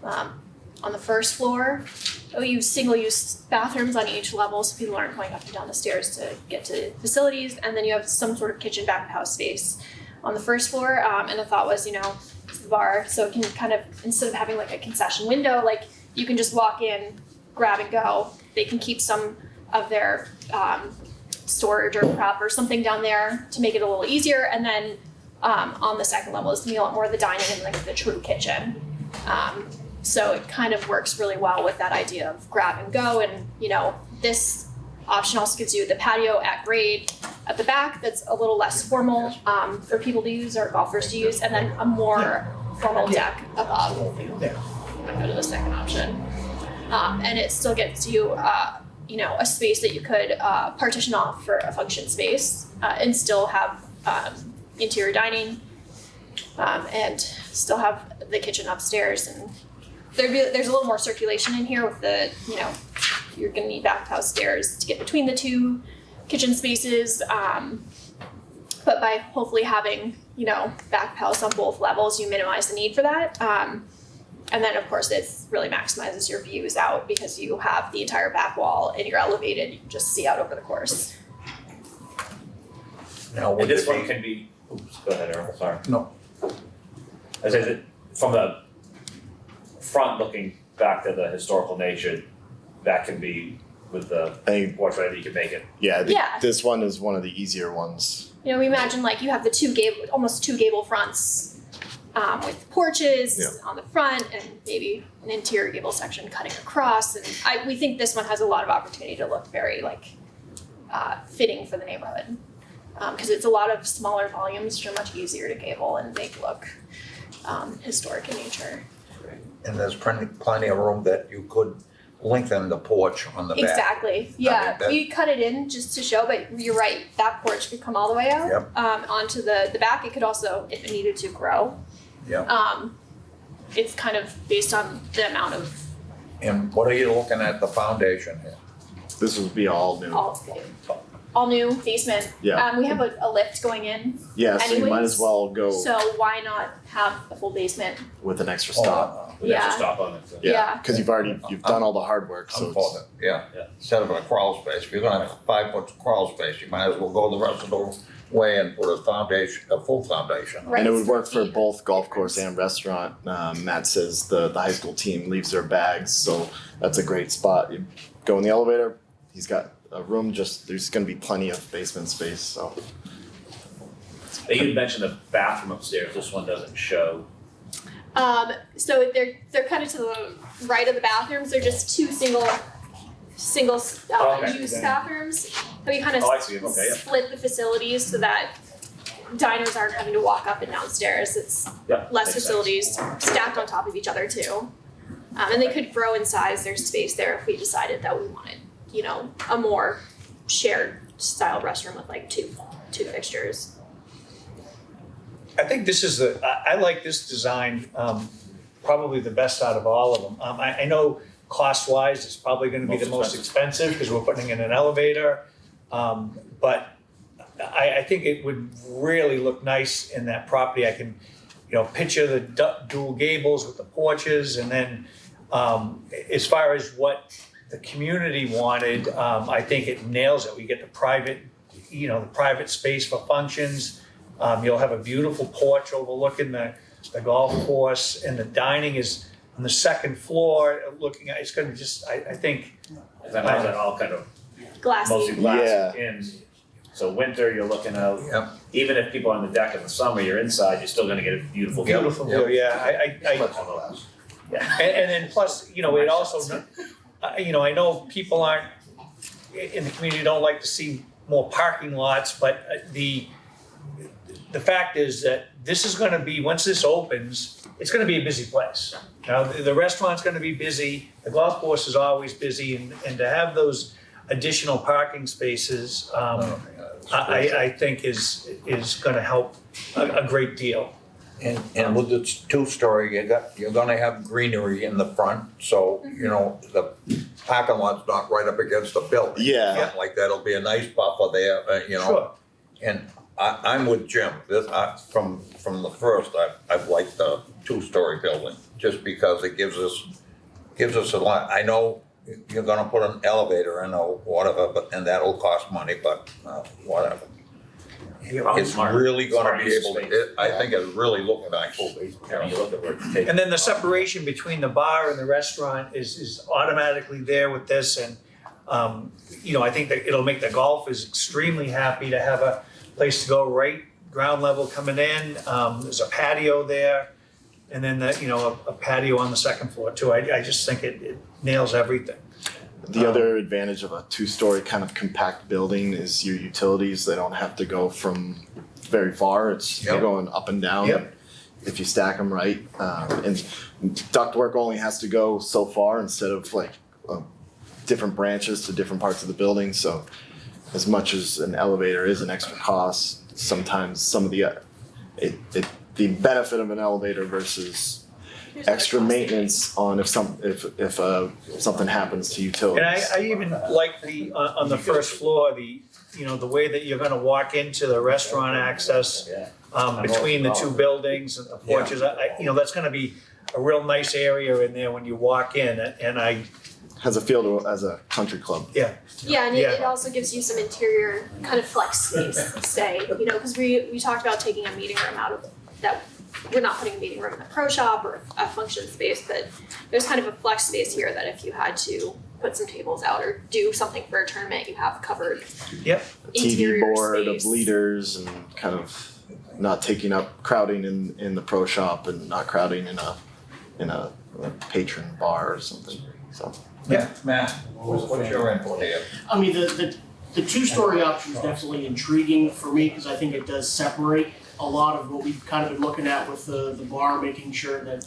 on the 1st floor. You use single-use bathrooms on each level, so people aren't going up and down the stairs to get to facilities. And then you have some sort of kitchen back of house space on the 1st floor. And the thought was, it's the bar, so it can kind of, instead of having like a concession window, like you can just walk in, grab and go. They can keep some of their storage or prep or something down there to make it a little easier. And then on the 2nd level is to be a lot more of the dining and like the true kitchen. So it kind of works really well with that idea of grab and go. And, this option also gives you the patio at grade at the back that's a little less formal for people to use or golfers to use, and then a more formal deck above. I'm gonna go to the 2nd option. And it still gets you, a space that you could partition off for a function space and still have interior dining and still have the kitchen upstairs. And there's a little more circulation in here with the, you're gonna need back house stairs to get between the 2 kitchen spaces. But by hopefully having, back house on both levels, you minimize the need for that. And then of course it really maximizes your views out because you have the entire back wall and you're elevated, you can just see out over the course.
Now,
And this one can be, oops, go ahead, Earl, sorry.
No.
I say that from the front looking back to the historical nature, that can be with the portrait, you can make it.
Yeah,
Yeah.
This one is one of the easier ones.
We imagine like you have the almost two gable fronts with porches on the front and maybe an interior gable section cutting across. And we think this one has a lot of opportunity to look very fitting for the neighborhood because it's a lot of smaller volumes which are much easier to gable and make look historic in nature.
And there's plenty of room that you could lengthen the porch on the back.
Exactly, yeah,
that-
we cut it in just to show, but you're right, that porch could come all the way out.
Yep.
Onto the back, it could also, if it needed to, grow.
Yep.
It's kind of based on the amount of
And what are you looking at the foundation here?
This would be all new.
all new basement.
Yeah.
We have a lift going in,
Yeah, so you might
anyways,
as well go
so why not have a full basement?
with an extra stop.
With extra
Yeah.
stop on it. So.
Yeah.
Because you've done all the hard work, so
I'm for
it's,
that, yeah.
Yeah.
Instead of a crawl space, if you're gonna have a 5-foot crawl space, you might as well go the rest of the way and put a foundation, a full foundation.
Right.
and it would work for
14.
both golf course and restaurant. Matt says the high school team leaves their bags, so that's a great spot. You go in the elevator, he's got a room, there's gonna be plenty of basement space, so.
You had mentioned the bathroom upstairs. This one doesn't show.
So they're kind of to the right of the bathrooms. They're just two single
Okay.
use bathrooms. But we kind of
Oh, I see. Okay, yeah.
split the facilities so that diners aren't having to walk up and downstairs. It's
Yeah,
less
makes sense.
facilities stacked on top of each other too. And they could grow in size. There's space there if we decided that we wanted, a more shared style restroom with like two fixtures.
I think this is I like this design, probably the best out of all of them. I know cost-wise, it's probably gonna be the most expensive because we're putting in an elevator. But I think it would really look nice in that property. I can, picture the dual gables with the porches, and then, as far as what the community wanted, I think it nails it. We get the private space for functions. You'll have a beautiful porch overlooking the golf course, and the dining is on the second floor, looking at, it's gonna just, I think.
As I imagine, all kind of
Glassy.
mostly glass
Yeah.
in. So winter, you're looking out.
Yep.
Even if people are on the deck in the summer, you're inside. You're still going to get a beautiful view.
Beautiful view, yeah,
Yeah.
and then plus, it also, I know people aren't, in the community don't like to see more parking lots, but the fact is that this is gonna be, once this opens, it's gonna be a busy place. Now, the restaurant's gonna be busy, the golf course is always busy, and to have those additional parking spaces, I think is gonna help a great deal.
And with the 2-story, you're gonna have greenery in the front, so, the parking lot's not right up against the building.
Yeah.
Something like that'll be a nice buffer there,
Sure.
And I'm with Jim, from the first, I've liked the 2-story building, just because it gives us a lot. I know you're gonna put an elevator in or whatever, and that'll cost money, but, whatever. It's really gonna be able to, I think it really looks nice.
Yeah, you look at where it's taken.
And then the separation between the bar and the restaurant is automatically there with this, and, I think that it'll make the golfers extremely happy to have a place to go right ground level coming in. There's a patio there, and then a patio on the second floor too. I just think it nails everything.
The other advantage of a 2-story kind of compact building is your utilities. They don't have to go from very far. They're
Yep.
going up and down.
Yep.
If you stack them right, and ductwork only has to go so far instead of different branches to different parts of the building. So, as much as an elevator is an extra cost, sometimes some of the benefit of an elevator versus extra maintenance on if something happens to utilities.
And I even like on the first floor, the way that you're gonna walk into the restaurant access, between the two buildings and the porches. That's gonna be a real nice area in there when you walk in, and
Has a feel as a country club.
yeah.
Yeah, and
Yeah.
it also gives you some interior kind of flex space, say, because we talked about taking a meeting room out of that. We're not putting a meeting room in the pro shop or a function space, but there's kind of a flex space here that if you had to put some tables out or do something for a tournament, you have covered
Yep.
TV
interior
board
space.
of leaders and kind of not taking up crowding in the pro shop and not crowding in a patron bar or something. So
Yeah, Matt, what's your input here?
I mean, the 2-story option is definitely intriguing for me because I think it does separate a lot of what we've kind of been looking at with the bar, making sure that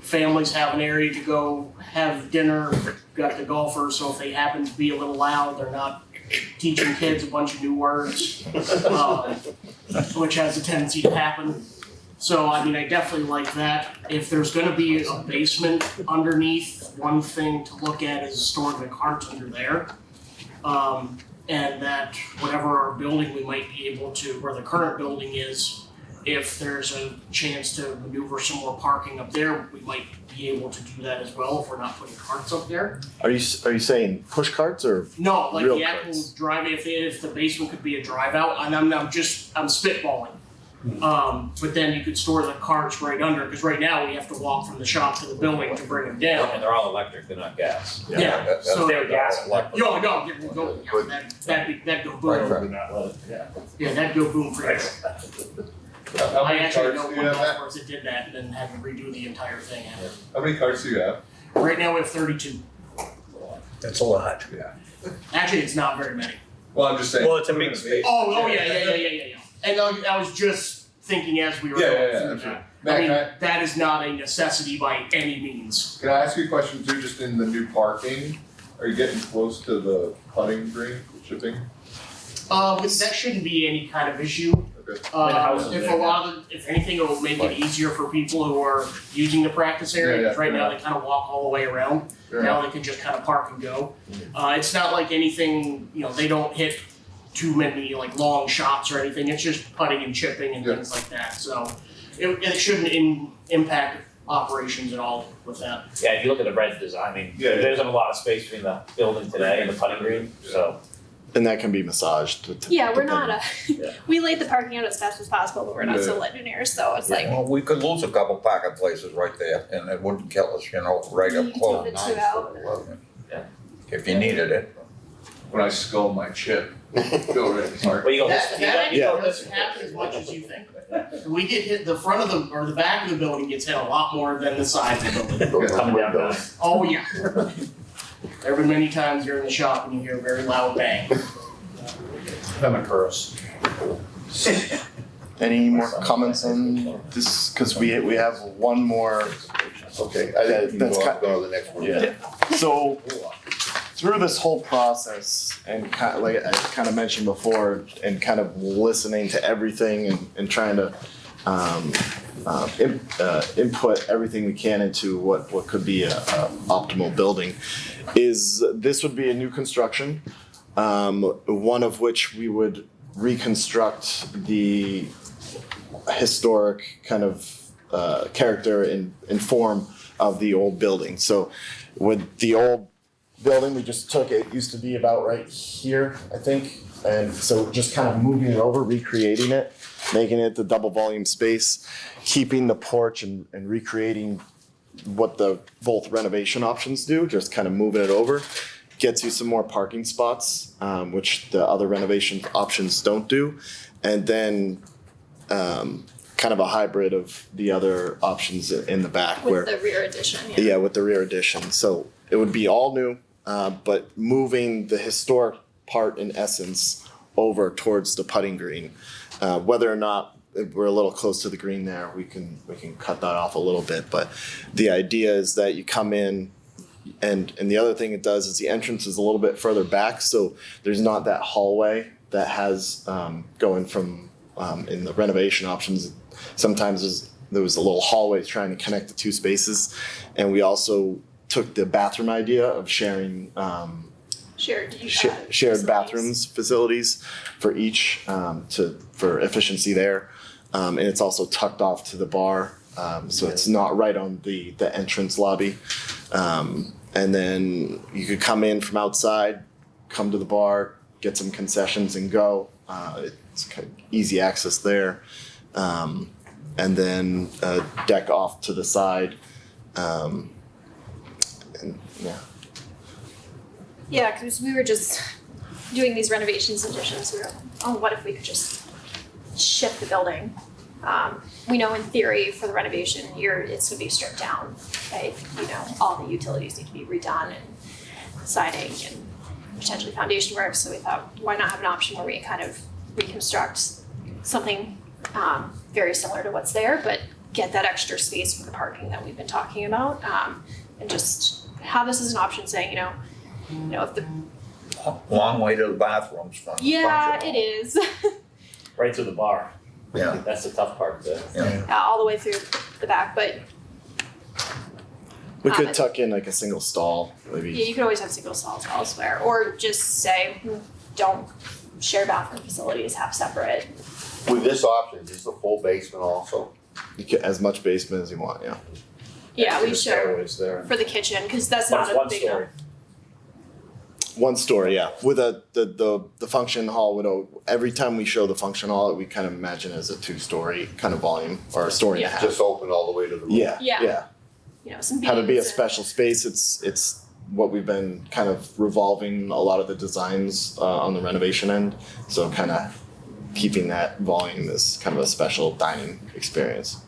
families have an area to go have dinner, got the golfers, so if they happen to be a little loud, they're not teaching kids a bunch of new words, which has a tendency to happen. So, I mean, I definitely like that. If there's gonna be a basement underneath, one thing to look at is storing the carts under there. And that whatever our building, we might be able to, where the current building is, if there's a chance to maneuver some more parking up there, we might be able to do that as well if we're not putting carts up there.
Are you saying push carts or?
No, like
Real
the actual
carts.
drive, if the basement could be a drive out, and I'm spitballing. But then you could store the carts right under, because right now we have to walk from the shop to the building to bring them
And
down.
they're all electric, they're not gas.
Yeah, so
They're gas.
That'd go boom. Yeah, that'd go boom for you.
How
I
many
actually
carts
know
do
one
you have,
golf
Matt?
course that did that and then had to redo the entire thing.
How many carts do you have?
Right now we have 32.
That's a lot.
Actually, it's not very many.
Well, I'm just saying.
Well, it's a big space.
Oh yeah. And I was just thinking as we were
Yeah,
going
yeah,
through
absolutely.
that.
Matt,
I mean,
can
that is not a necessity by any means.
Can I ask you a question too, just in the new parking? Are you getting close to the putting green, shipping?
That shouldn't be any kind of issue.
Okay.
If anything, it will make it easier for people who are using the practice area.
Yeah, yeah,
Because right
fair
now they kind of walk all the way around.
Fair
Now
enough.
they can just kind of park and go. It's not like anything, they don't hit too many like long shots or anything. It's just putting and chipping and
Yeah.
things like that. So it shouldn't impact operations at all with that.
Yeah, if you look at the red design, I mean,
Yeah, yeah.
there's a lot of space between the building today and the putting green, so.
And that can be massaged.
Yeah, we're not
Yeah.
we laid the parking out as fast as possible, but we're not
Yeah.
civil engineers, so it's like
Well, we could lose a couple parking places right there, and it wouldn't kill us, right
you
up
can
close.
take the two out.
If you needed it.
When I skull my chip, go right to park.
Well, you go
That
this,
actually
Yeah.
doesn't happen as much as you think. We get hit, the front of the back of the building gets hit a lot more than the side of the building.
coming down the.
Oh, yeah. There have been many times you're in the shop and you hear a very loud bang.
I'm a curse.
Any more comments on this? Because we have one more.
Okay, I think you can
That's
go to the next one.
Yeah. So through this whole process and like I kind of mentioned before, and kind of listening to everything and trying to input everything we can into what could be a optimal building, is this would be a new construction, one of which we would reconstruct the historic kind of character and form of the old building. So with the old building, we just took it, used to be about right here, I think. And so just kind of moving it over, recreating it, making it the double volume space, keeping the porch and recreating what the both renovation options do, just kind of moving it over. Gets you some more parking spots, which the other renovation options don't do. And then kind of a hybrid of the other options in the back where.
With the rear addition,
Yeah, with the rear addition. So it would be all new, but moving the historic part in essence over towards the putting green. Whether or not we're a little close to the green there, we can cut that off a little bit. But the idea is that you come in, and the other thing it does is the entrance is a little bit further back, so there's not that hallway that has going from in the renovation options. Sometimes there was a little hallway trying to connect the two spaces, and we also took the bathroom idea of sharing
shared
shared bathrooms facilities for each for efficiency there, and it's also tucked off to the bar, so it's not right on the entrance lobby, and then you could come in from outside, come to the bar, get some concessions and go. It's kind of easy access there. And then a deck off to the side. And yeah.
Yeah, because we were just doing these renovations additions. We were like, oh, what if we could just shift the building? We know in theory for the renovation, it's going to be stripped down. Right? All the utilities need to be redone and siding and potentially foundation work. So we thought, why not have an option where we kind of reconstruct something very similar to what's there, but get that extra space for the parking that we've been talking about, and just have this as an option, saying, if the,
Long way to the bathrooms from the
yeah,
function
it
hall.
is,
Right to the bar.
Yeah,
That's the tough part there.
yeah.
all the way through the back, but
We could tuck in like a single stall,
yeah,
maybe.
you could always have single stalls elsewhere, or just say, don't share bathroom facilities, have separate.
With this option, is this a full basement also?
You get as much basement as you want, yeah.
Yeah, we
The
show
stairways there.
for the kitchen, because that's
But
not
it's
a
one
big
story.
enough.
One story, yeah. With the function hall, every time we show the function hall, we kind of imagine as a 2-story kind of volume, or a story and a half.
Just open all the way to the roof?
Yeah,
Yeah. Some
Have it be a
beams and-
special space. It's what we've been kind of revolving a lot of the designs on the renovation end. So kind of keeping that volume as kind of a special dining experience.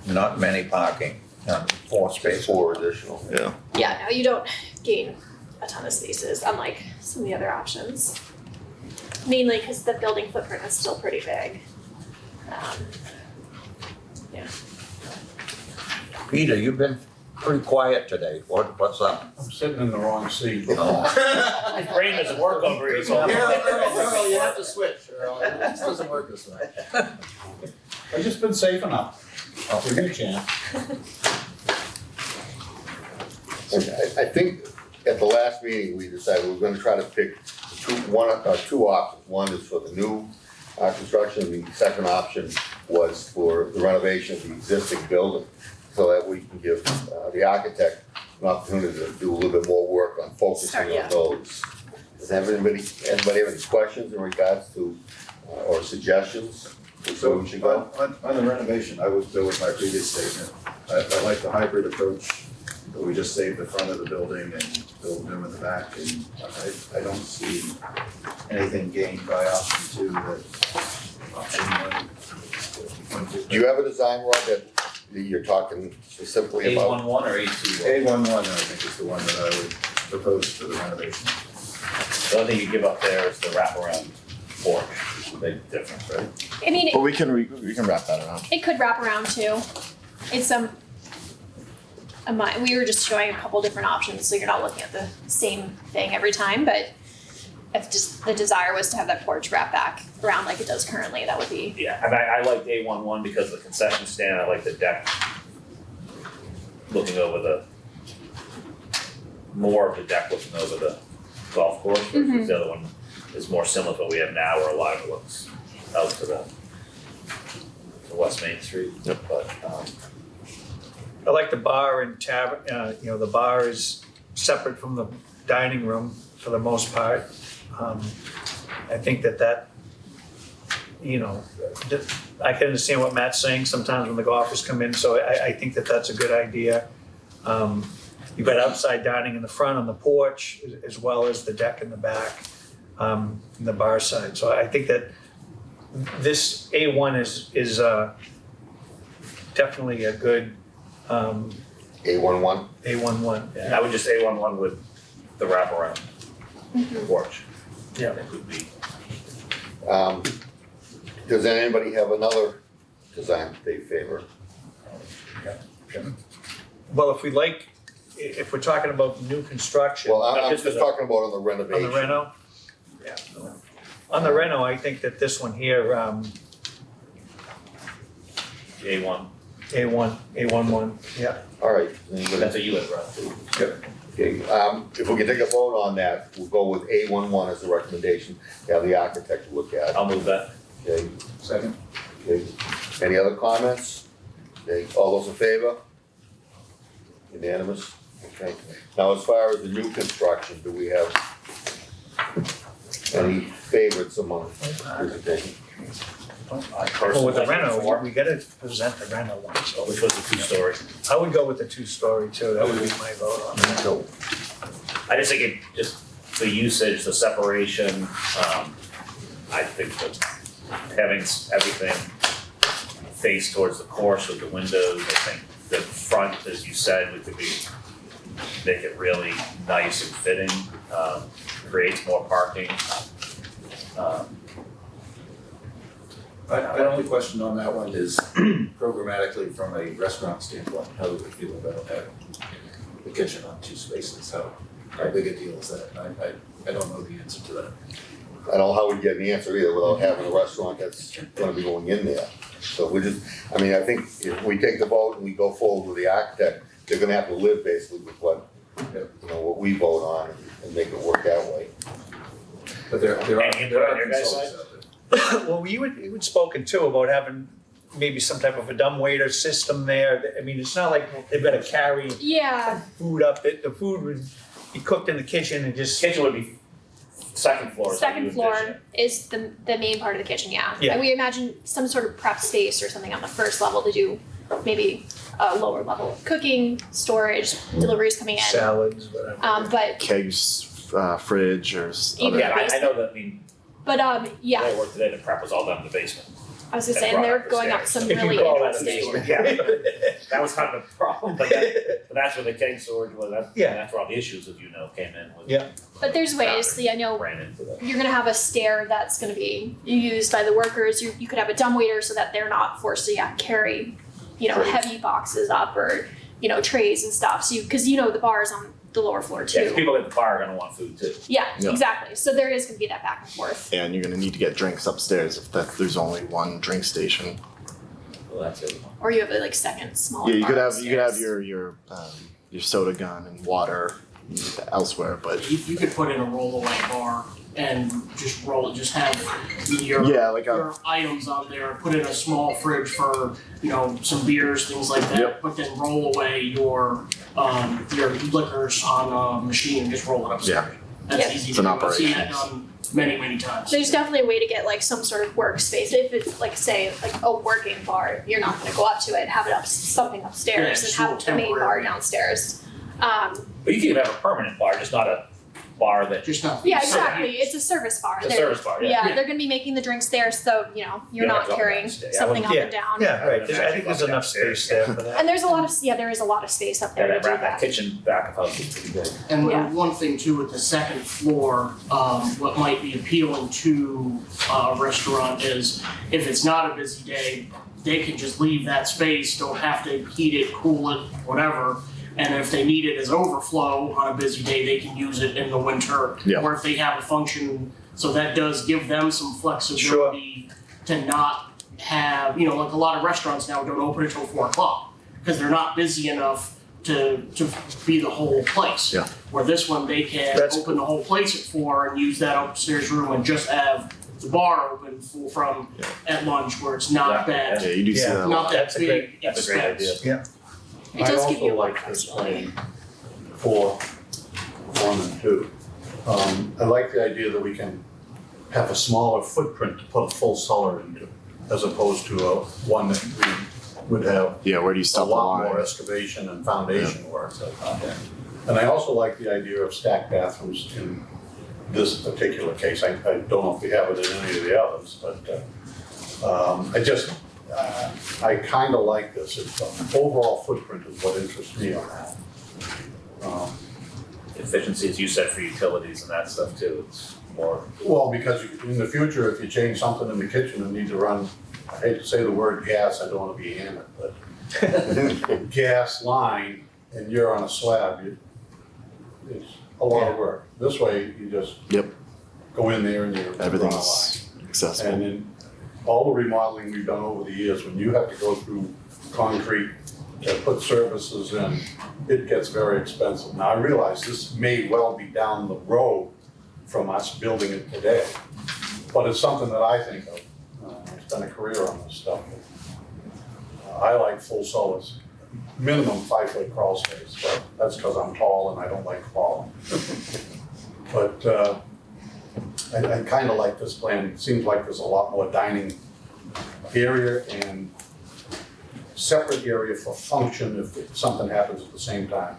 Not many parking, 4 spaces.
4 additional.
Yeah.
Yeah, no, you don't gain a ton of spaces, unlike some of the other options. Mainly because the building footprint is still pretty big. Yeah.
Peter, you've been pretty quiet today. What's up?
I'm sitting in the wrong seat.
His brain doesn't work over here. So.
Earl, you have to switch, Earl. It just doesn't work this way.
I've just been safe enough. Give me a chance.
I think at the last meeting, we decided we were gonna try to pick two options. One is for the new construction, the second option was for the renovation of the existing building, so that we can give the architect an opportunity to do a little bit more work on focusing
Yeah.
on those. Does anybody have any questions in regards to, or suggestions? So we should go?
On the renovation, I would go with my previous statement. I like the hybrid approach, that we just save the front of the building and build new in the back, and I don't see anything gained by option 2 that option 1.
Do you have a design, Rob, that you're talking specifically about?
A11 or A21?
A11, I think, is the one that I would propose for the renovation.
The only thing you give up there is the wraparound porch. Big difference, right?
I mean,
But we can wrap that around.
it could wrap around too. It's we were just showing a couple different options, so you're not looking at the same thing every time, but if just the desire was to have that porch wrap back around like it does currently, that would be,
Yeah, and I liked A11 because of the concession stand, I like the deck looking over more of the deck looking over the golf course, versus the other one is more similar to what we have now, where a lot of it looks out to the West Main Street.
Yep.
But,
I like the bar and tavern, the bar is separate from the dining room for the most part. I think that, I can understand what Matt's saying sometimes when the golfers come in, so I think that that's a good idea. You've got outside dining in the front on the porch, as well as the deck in the back, in the bar side. So I think that this A1 is definitely a good
A11?
A11.
yeah, I would just A11 with the wraparound porch.
Yeah.
That would be.
Does anybody have another design that they favor?
Well, if we're talking about new construction,
Well,
on
I'm just talking about on the renovation.
the reno. Yeah. On the reno, I think that this one here,
A1.
A11, yeah.
All right. Anybody-
That's what you had brought too.
Okay, if we can take a vote on that, we'll go with A11 as a recommendation, have the architect look at it.
I'll move that.
Okay,
Second?
okay. Any other comments? Okay, all those in favor? Unanimous? Okay. Now, as far as the new construction, do we have any favorites among presentation?
I
Well,
personally
with the
like
reno,
A4,
we gotta present the reno one, so
which was the 2-story.
I would go with the 2-story too, that would be my vote on that.
So,
I just think it, just the usage, the separation, I think that having everything face towards the course with the windows, I think the front, as you said, we could make it really nice and fitting, creates more parking.
My only question on that one is programmatically from a restaurant standpoint, how do we feel about having the kitchen on 2 spaces? How big a deal is that? I don't know the answer to that.
I don't know how we get an answer either without having a restaurant that's gonna be going in there. So we just, I mean, I think if we take the vote and we go forward with the architect, they're gonna have to live basically with what, you know, what we vote on and make it work that way.
But there are
Any input on your guys'
consultants
side?
out there.
Well, you had spoken too about having maybe some type of a dumbwaiter system there. I mean, it's not like they've got to carry
Yeah,
food up. The food would be cooked in the kitchen and just.
Kitchen would be second floor. is what you
second floor
envision.
is the main part of the kitchen, yeah.
Yeah.
And we imagine some sort of prep space or something on the first level to do maybe a lower level of cooking, storage, deliveries coming in.
Salads, whatever.
But
Kegs, fridge, or
Even-
Yeah, I know that, I mean,
yeah,
I worked today, the prep was all done in the basement.
I was gonna
and
say, and
brought
they're
up the
going up
stairs.
some
If you
really
call that a
interesting.
basement.
Yeah, that was kind of a problem, but that's where the keg storage was,
Yeah.
that's where all the issues, as you know, came in. with-
Yeah.
But there's ways. See, I know
Ran into that.
you're gonna have a stair that's gonna be used by the workers. You could have a dumbwaiter so that they're not forced to carry,
Trays.
heavy boxes up or trays and stuff. So because the bar is on the lower floor
Yeah, 'cause
too.
people at the bar are gonna want food too.
Yeah,
Yeah.
exactly. So there is gonna be that back and forth.
And you're gonna need to get drinks upstairs if there's only one drink station.
Well, that's it.
Or you have a second smaller.
Yeah, you could
bar
have
upstairs.
your soda gun and water elsewhere, but
You could put in a rollaway bar and just roll it, just have your,
yeah, like
your items on there, put in a small fridge for, some beers, things like that.
Yep.
But then roll away your liquors on a machine and just roll it upstairs. That's
Yeah.
easy
It's
to
an
do. I've seen
operation.
that done many, many times.
There's definitely a way to get some sort of workspace. If it's say a working bar, you're not gonna go up to it, have it something upstairs,
Yeah,
and
just
have
a
the main bar
temporary.
downstairs.
But you can even have a permanent bar, just not a bar that.
Just not.
Yeah, exactly. It's a service bar.
It's a
They're-
service bar, yeah.
Yeah, they're gonna be making the drinks there, so you're
Yeah,
not
it's up
carrying
and down.
something up
Yeah,
and down.
yeah, right.
Imagine
I think there's
going
enough
downstairs.
space there for that.
And there's a lot of there is a lot of space up
Yeah,
there to do
that
that.
kitchen back of house is pretty big.
And
Yeah.
one thing too with the second floor, what might be appealing to a restaurant is if it's not a busy day, they can just leave that space, don't have to heat it, cool it, whatever. And if they need it as overflow on a busy day, they can use it in the winter.
Yeah.
Or if they have a function, so that does give them some flexibility to not have, like a lot of restaurants now don't open until 4 o'clock because they're not busy enough to be the whole place.
Yeah.
Where this one, they can
That's
open the whole place at 4 and use that upstairs room and just have the bar open from at lunch where it's not
Exactly,
that,
yeah, you do see
Yeah.
that a
not
lot.
that
That's a
big
That's a great
expense.
idea.
It does give you a lot of
I also like this
flexibility.
plan for 1 and 2. I like the idea that we can have a smaller footprint to put a full cellar into, as opposed to one that we would have
Yeah, where do you
a
stop the
lot more
line?
excavation and foundation work. And I also like the idea of stacked bathrooms in this particular case. I don't know if we have it in any of the others, but I kind of like this. The overall footprint is what interests me on that.
Efficiency, as you said, for utilities and that stuff too, it's more.
Well, because in the future, if you change something in the kitchen and need to run, I hate to say the word gas, I don't want to be hammered, but gas line and you're on a slab, it's a lot of work. This way, you just
Yep.
go in there and you're on a line.
Everything's accessible.
And then all the remodeling we've done over the years, when you have to go through concrete to put services in, it gets very expensive. Now, I realize this may well be down the road from us building it today, but it's something that I think of. I've done a career on this stuff. I like full cellars, minimum 5-foot crawl space, but that's because I'm tall and I don't like crawling. But I kind of like this plan. It seems like there's a lot more dining area and separate area for function if something happens at the same time.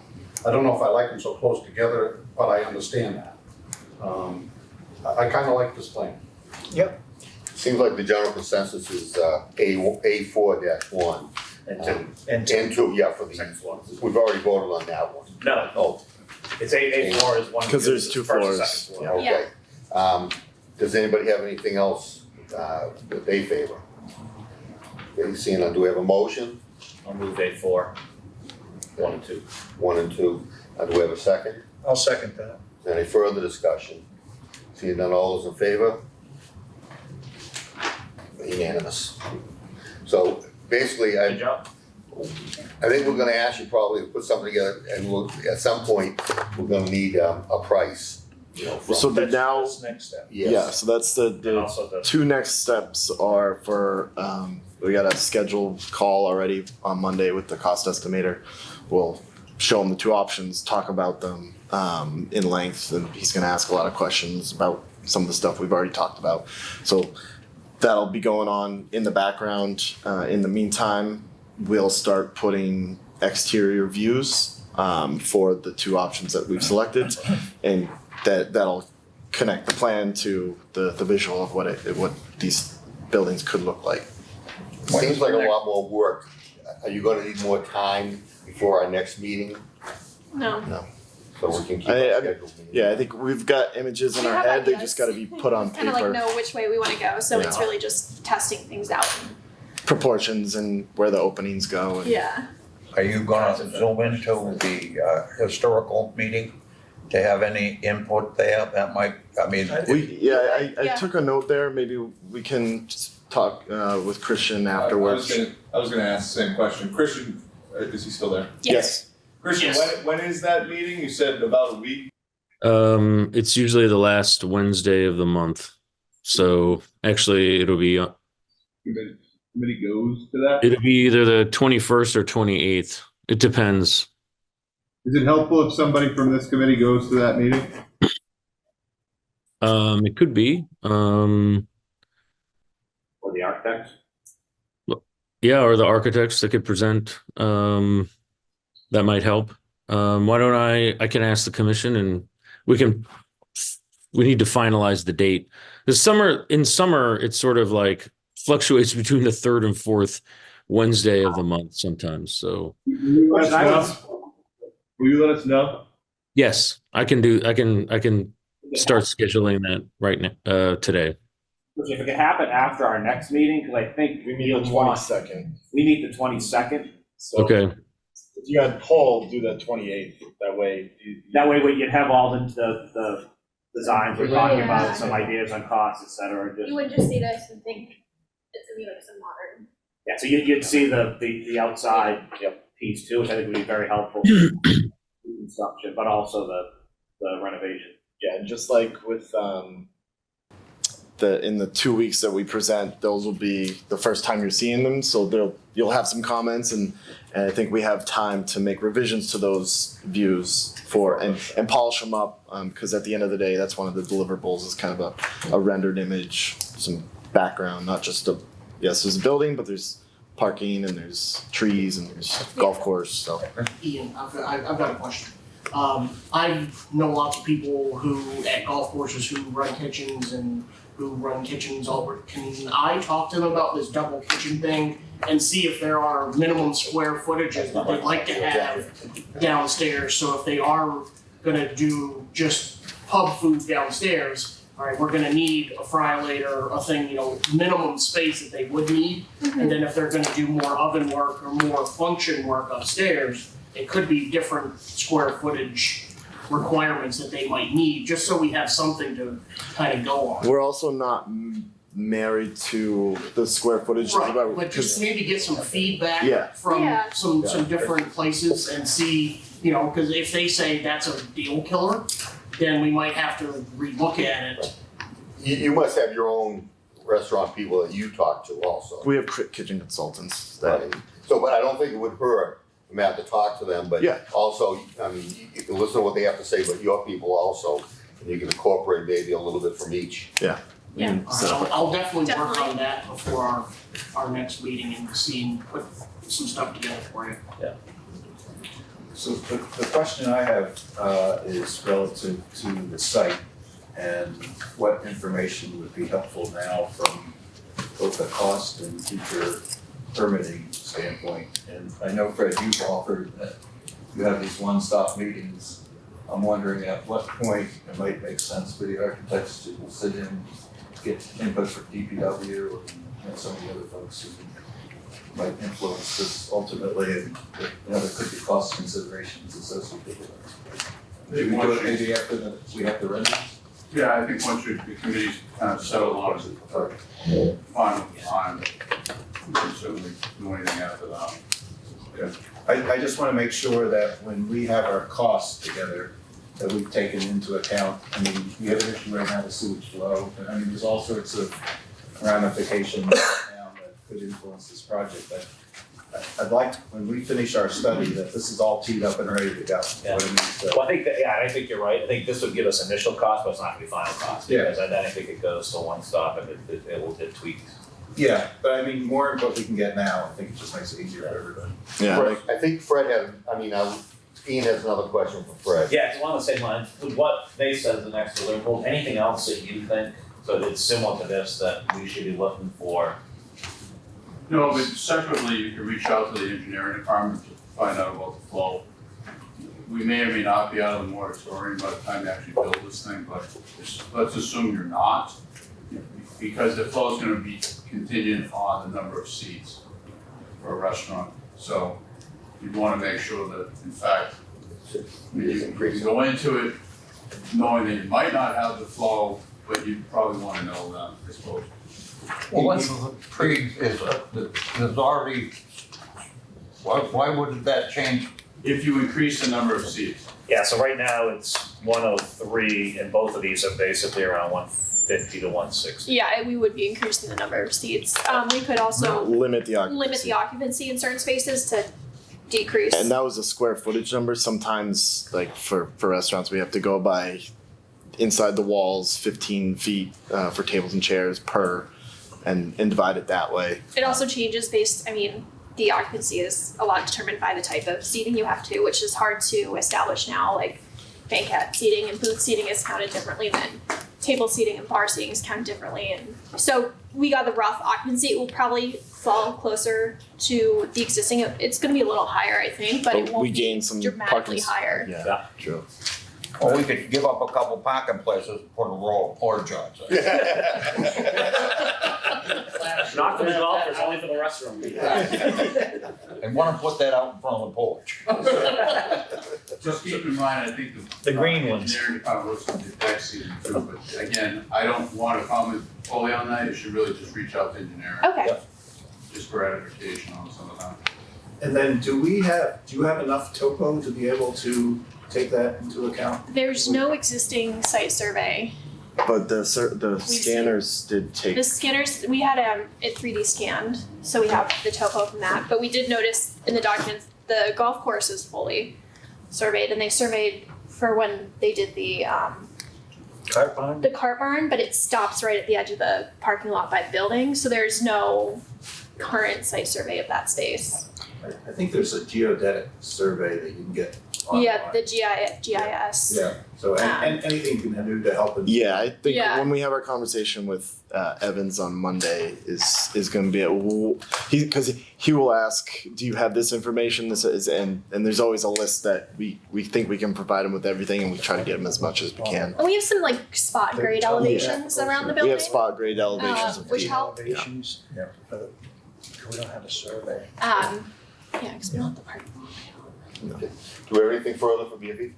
I don't know if I like them so close together, but I understand that. I kind of like this plan.
Yep.
Seems like the general consensus is A4-1.
And two.
And
And 2, yeah, for
Second
the,
floor.
we've already voted on that one.
No,
Oh,
it's A floor is one.
'Cause there's two
first and
floors,
second floor.
okay. Does anybody have anything else that they favor? Okay, seeing none, do we have a motion?
I'll move A4, 1 and 2.
1 and 2. Do we have a second?
I'll second that.
Is there any further discussion? Seeing none, all those in favor? Unanimous. So basically,
Good job.
I think we're gonna ask you probably to put something together, and we'll, at some point, we're gonna need a price, you know, from.
So now,
That's the next step.
Yes.
yeah, so that's
And
the
also the,
two next steps are for, we got a scheduled call already on Monday with the cost estimator. We'll show him the two options, talk about them in length, and he's gonna ask a lot of questions about some of the stuff we've already talked about. So that'll be going on in the background. In the meantime, we'll start putting exterior views for the two options that we've selected, and that'll connect the plan to the visual of what these buildings could look like.
Seems like a lot more work. Are you gonna need more time before our next meeting?
No.
So we can keep
I-
our scheduled meeting?
Yeah, I think we've got images in
We
our
have
head. They
ideas.
just got to be put on
Kind of like
paper.
know which way we want to go. So it's
Yeah.
really just testing things out.
Proportions and where the openings go. And
Yeah.
Are you gonna zoom into the historical meeting to have any input there? That might, I mean,
I
Yeah.
took a note there. Maybe we can talk with Christian afterwards.
I was gonna ask the same question. Christian, is he still there?
Yes.
Christian,
Yes.
when is that meeting? You said about a week?
It's usually the last Wednesday of the month. So actually,
Committee goes to that?
it'll be either the 21st or 28th. It depends.
Is it helpful if somebody from this committee goes to that meeting?
It could be.
or the architects.
Yeah, or the architects that could present. That might help. Why don't I can ask the commission, and we need to finalize the date. In summer, it's sort of like fluctuates between the 3rd and 4th Wednesday of the month sometimes. So
Will you let us know?
yes, I can start scheduling that right now, today.
Which if it could happen after our next meeting, because I think
We meet the 22nd.
we meet the 22nd.
So
Okay.
if you got poll, do the 28th. That way.
That way, you'd have all the designs we're talking about, some ideas on costs, et cetera.
You would just see this and think it's gonna be like some modern.
Yeah, so you'd see the outside piece too, which I think would be very helpful. Construction, but also the renovation.
Yeah, and just like with in the 2 weeks that we present, those will be the first time you're seeing them. So you'll have some comments, and I think we have time to make revisions to those views and polish them up. Because at the end of the day, that's one of the deliverables is kind of a rendered image, some background, not just yes, there's a building, but there's parking and there's trees and there's golf course. So
Ian, I've got a question. I know lots of people who, at golf courses, who run kitchens and who run kitchens over. Can I talk to them about this double kitchen thing and see if there are minimum square footages that they'd like to have downstairs? So if they are gonna do just pub food downstairs, all right, we're gonna need a fryolator, a thing, minimum space that they would need. And then if they're gonna do more oven work or more function work upstairs, it could be different square footage requirements that they might need, just so we have something to kind of go on.
we're also not married to the square footage.
Right, but just maybe get some feedback
Yeah.
from
Yeah.
some different places and see, because if they say that's a deal killer, then we might have to relook at it.
You must have your own restaurant people that you talk to also.
We have kitchen consultants that.
Right. So, but I don't think it would hurt, Matt, to talk to them, but
Yeah.
also, I mean, you can listen to what they have to say, but your people also, and you can incorporate maybe a little bit from each.
Yeah.
Yeah.
I'll definitely work
Definitely.
on that before our next meeting and put some stuff together for you.
So the question I have is relative to the site and what information would be helpful now from both a cost and future permitting standpoint. And I know, Fred, you've offered that you have these one-stop meetings. I'm wondering at what point it might make sense for the architects to sit in, get input from DPW, and some of the other folks who might influence this ultimately, and, there could be cost considerations associated with it. Do we do it maybe after we have the renders?
Yeah, I think once the committee's kind of settled on it, final time, we can certainly do anything after that.
I just want to make sure that when we have our costs together, that we've taken into account, I mean, we have an issue right now with sewage flow, and I mean, there's all sorts of ramifications now that could influence this project, but I'd like, when we finish our study, that this is all teed up and ready to go.
Yeah.
What I mean, so-
Well, I think that, yeah, I think you're right. I think this would give us initial cost, but it's not gonna be final cost.
Yeah.
Because I think it goes to one stop and it will get tweaked.
Yeah, but I mean, more of what we can get now, I think it just makes it easier for everybody.
Yeah,
Fred, I think Fred had, Ian has another question for Fred.
Yeah, it's along the same lines. With what they said, the next deliverable, anything else that you think, so it's similar to this, that we should be looking for?
No, but separately, you can reach out to the engineering department to find out about the flow. We may or may not be out of the moratorium by the time they actually build this thing, but let's assume you're not. Because the flow is gonna be contingent on the number of seats for a restaurant. So you'd wanna make sure that, in fact, you go into it knowing that you might not have the flow, but you probably wanna know that, I suppose.
Well, this is a there's already, why wouldn't that change?
If you increase the number of seats.
Yeah, so right now it's 103 and both of these are basically around 150 to 160.
Yeah, we would be increasing the number of seats. We could also
limit the occupancy.
limit the occupancy in certain spaces to decrease.
And that was a square footage number. Sometimes, like for restaurants, we have to go by inside the walls, 15 feet for tables and chairs per, and divide it that way.
It also changes based, the occupancy is a lot determined by the type of seating you have to, which is hard to establish now. Like banquet seating and booth seating is counted differently than table seating and bar seating is counted differently. And so we got the rough occupancy. It will probably fall closer to the existing. It's going to be a little higher, I think, but it won't
we
be
gain some
dramatically
parking.
higher.
Yeah, true.
Well, we could give up a couple parking places and put a row of porta johns in.
Not for the golfers, only for the restaurant.
And wanna put that out in front of the porch.
Just keep in mind, I think
The green ones.
engineering department looks at the deck seating too, but again, I don't want to comment fully on that, you should really just reach out to engineering.
Okay.
Just for edification on some of that.
And then do you have enough topo to be able to take that into account?
There's no existing site survey.
But the scanners did take.
The scanners, we had it 3D scanned, so we have the topo from that. But we did notice in the documents, the golf course is fully surveyed, and they surveyed for when they did the
Cart barn?
the cart barn, but it stops right at the edge of the parking lot by the building, so there's no current site survey of that space.
I think there's a geodetic survey that you can get online.
Yeah, the GIS.
Yeah, so and anything you can do to help.
Yeah, I think
Yeah.
when we have our conversation with Evans on Monday is going to be because he will ask, do you have this information? This is and there's always a list that we think we can provide him with everything, and we try to get him as much as we can.
And we have some like spot grade elevations around the building.
We have spot grade elevations of
which
the
help.
Elevations, but we don't have a survey.
Yeah, because we don't have the parking lot.
Okay. Do we have anything further from BFE?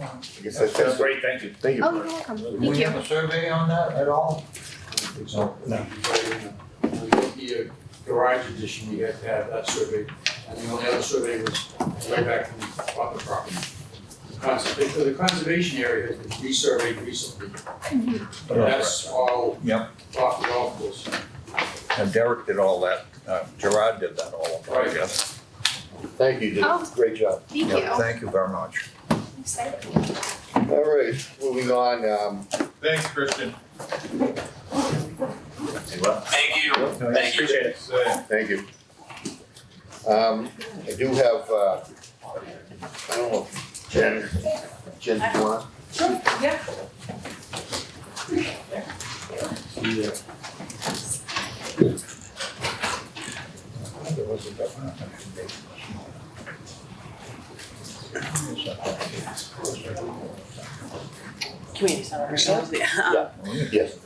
I guess that's
That's great, thank you.
Thank you.
Oh, you're welcome.
Do
Thank
we
you.
have a survey on that at all?
No.
The garage addition, you have to have that survey, and the only other survey was way back from the property. The conservation area has been resurveyed recently, but that's all
Yep.
off the golf course.
And Derek did all that, Gerard did that all, I
Right.
guess.
Thank you, you did a
Oh.
great job.
Thank
Yep,
you.
Thank you very much.
Excited.
All right, moving on,
Thanks, Christian.
Thank you. Appreciate it.
thank you. I do have, I don't know, Jen, do you want?
Community center.
Yes.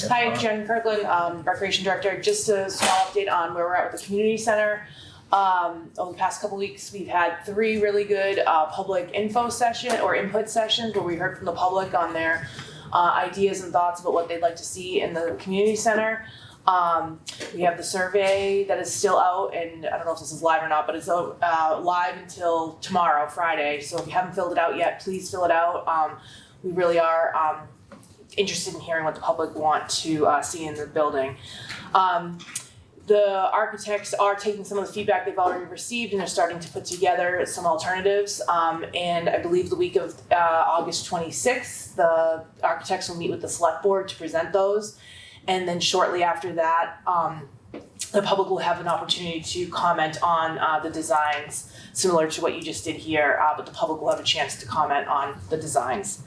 Hi, Jen Kirkland, Recreation Director. Just a small update on where we're at with the community center. Over the past couple weeks, we've had 3 really good public input sessions where we heard from the public on their ideas and thoughts about what they'd like to see in the community center. We have the survey that is still out, and I don't know if this is live or not, but it's live until tomorrow, Friday. So if you haven't filled it out yet, please fill it out. We really are interested in hearing what the public want to see in the building. The architects are taking some of the feedback they've already received and are starting to put together some alternatives. And I believe the week of August 26th, the architects will meet with the select board to present those. And then shortly after that, the public will have an opportunity to comment on the designs, similar to what you just did here, but the public will have a chance to comment on the designs.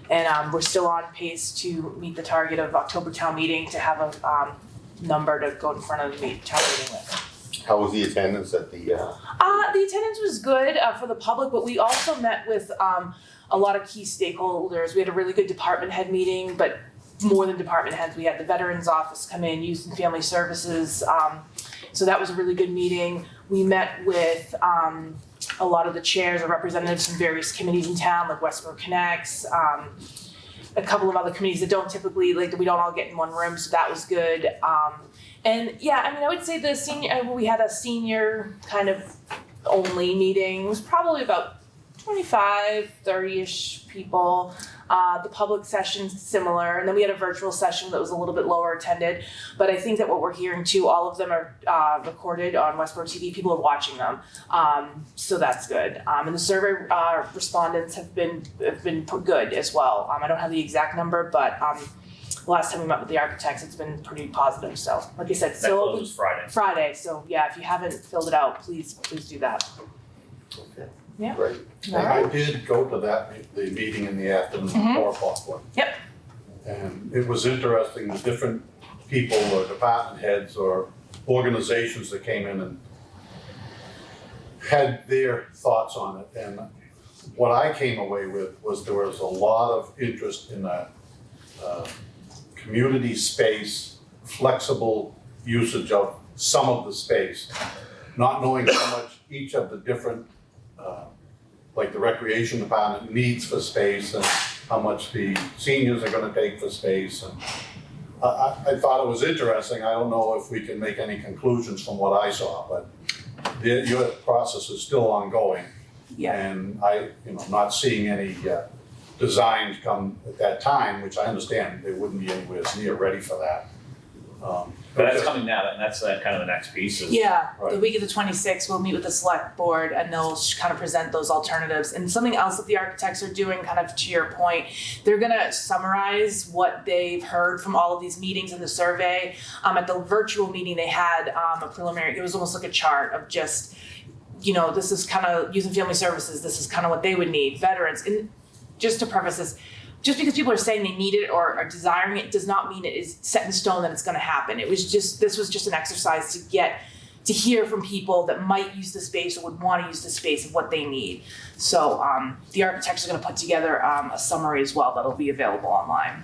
And we're still on pace to meet the target of October town meeting to have a number to go in front of the town meeting with.
How was the attendance at the?
The attendance was good for the public, but we also met with a lot of key stakeholders. We had a really good department head meeting, but more than department heads, we had the Veterans Office come in, Youth and Family Services. So that was a really good meeting. We met with a lot of the chairs or representatives from various committees in town, like Westborough Connects, a couple of other committees that don't typically, like, we don't all get in one room, so that was good. And yeah, I mean, I would say the senior, we had a senior kind of only meeting. It was probably about 25, 30-ish people. The public session's similar, and then we had a virtual session that was a little bit lower attended. But I think that what we're hearing too, all of them are recorded on Westborough TV. People are watching them, so that's good. And the survey respondents have been good as well. I don't have the exact number, but the last time we met with the architects, it's been pretty positive. So, like I said,
That
still
closes Friday.
Friday. So yeah, if you haven't filled it out, please do that.
Okay.
Yeah.
Great.
All
I
right.
did go to the meeting in the afternoon,
Mhm.
4:00 one.
Yep.
And it was interesting, the different people or department heads or organizations that came in and had their thoughts on it. And what I came away with was there was a lot of interest in that community space, flexible usage of some of the space, not knowing how much each of the different like the recreation department needs for space and how much the seniors are gonna take for space. And I thought it was interesting. I don't know if we can make any conclusions from what I saw, but your process is still ongoing.
Yeah.
And not seeing any designs come at that time, which I understand they wouldn't be anywhere near ready for that.
But that's coming now, and that's kind of the next piece is.
Yeah, the
Right.
week of the 26th, we'll meet with the select board and they'll kind of present those alternatives. And something else that the architects are doing, kind of to your point, they're gonna summarize what they've heard from all of these meetings in the survey. At the virtual meeting, they had a preliminary, it was almost like a chart of just, this is kind of Youth and Family Services, this is kind of what they would need, veterans. And just to preface this, just because people are saying they need it or are desiring it does not mean it is set in stone that it's going to happen. This was just an exercise to hear from people that might use the space or would want to use the space of what they need. So the architects are going to put together a summary as well that'll be available online,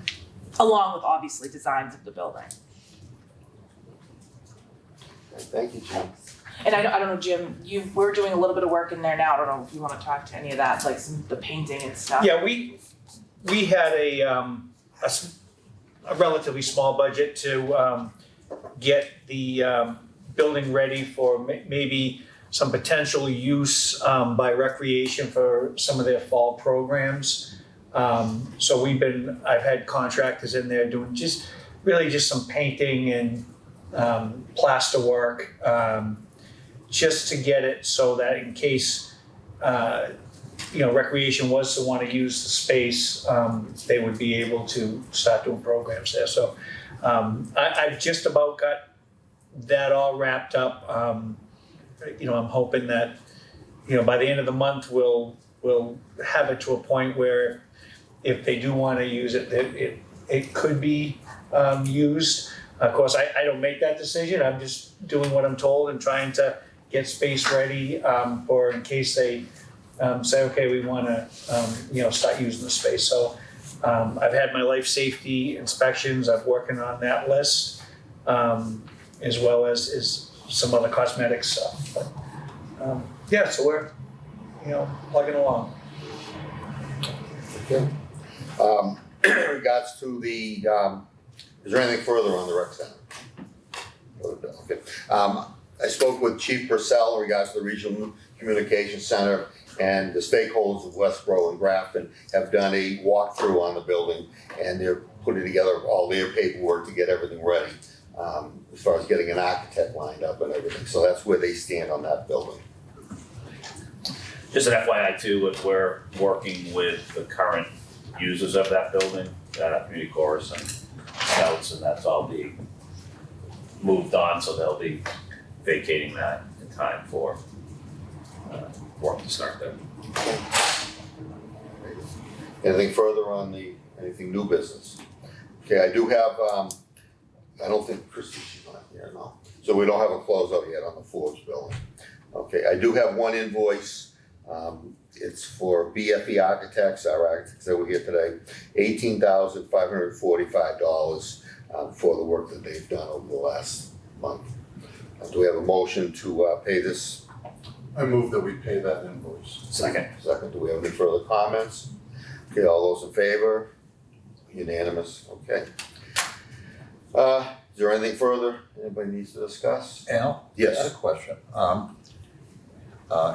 along with obviously designs of the building.
Thank you, Jim.
And I don't know, Jim, we're doing a little bit of work in there now. I don't know if you want to talk to any of that, like the painting and stuff.
Yeah, we had a relatively small budget to get the building ready for maybe some potential use by recreation for some of their fall programs. So I've had contractors in there doing just some painting and plaster work, just to get it so that in case recreation was to want to use the space, they would be able to start doing programs there. So I've just about got that all wrapped up. I'm hoping that by the end of the month we'll have it to a point where if they do want to use it, it could be used. Of course, I don't make that decision. I'm just doing what I'm told and trying to get space ready for in case they say, okay, we want to, start using the space. So I've had my life safety inspections, I'm working on that list, as well as some other cosmetic stuff. But, yeah, so we're, plugging along.
Okay. In regards to the, is there anything further on the rec center? Okay. I spoke with Chief Purcell in regards to the Regional Communications Center, and the stakeholders of Westborough and Grafton have done a walkthrough on the building, and they're putting together all their paperwork to get everything ready, as far as getting an architect lined up and everything. So that's where they stand on that building.
Just an FYI too, we're working with the current users of that building, community chorus and scouts, and that's all being moved on, so they'll be vacating that in time for work to start there.
Anything further on anything new business? Okay, I do have, I don't think Christie's not here, no. So we don't have a closeout yet on the Forbes building. Okay, I do have one invoice. It's for BFE Architects, our architects that were here today, $18,545 for the work that they've done over the last month. Do we have a motion to pay this?
I move that we pay that invoice.
Second.
Second, do we have any further comments? Okay, all those in favor? Unanimous, okay. Is there anything further anybody needs to discuss?
Al?
Yes.
I had a question.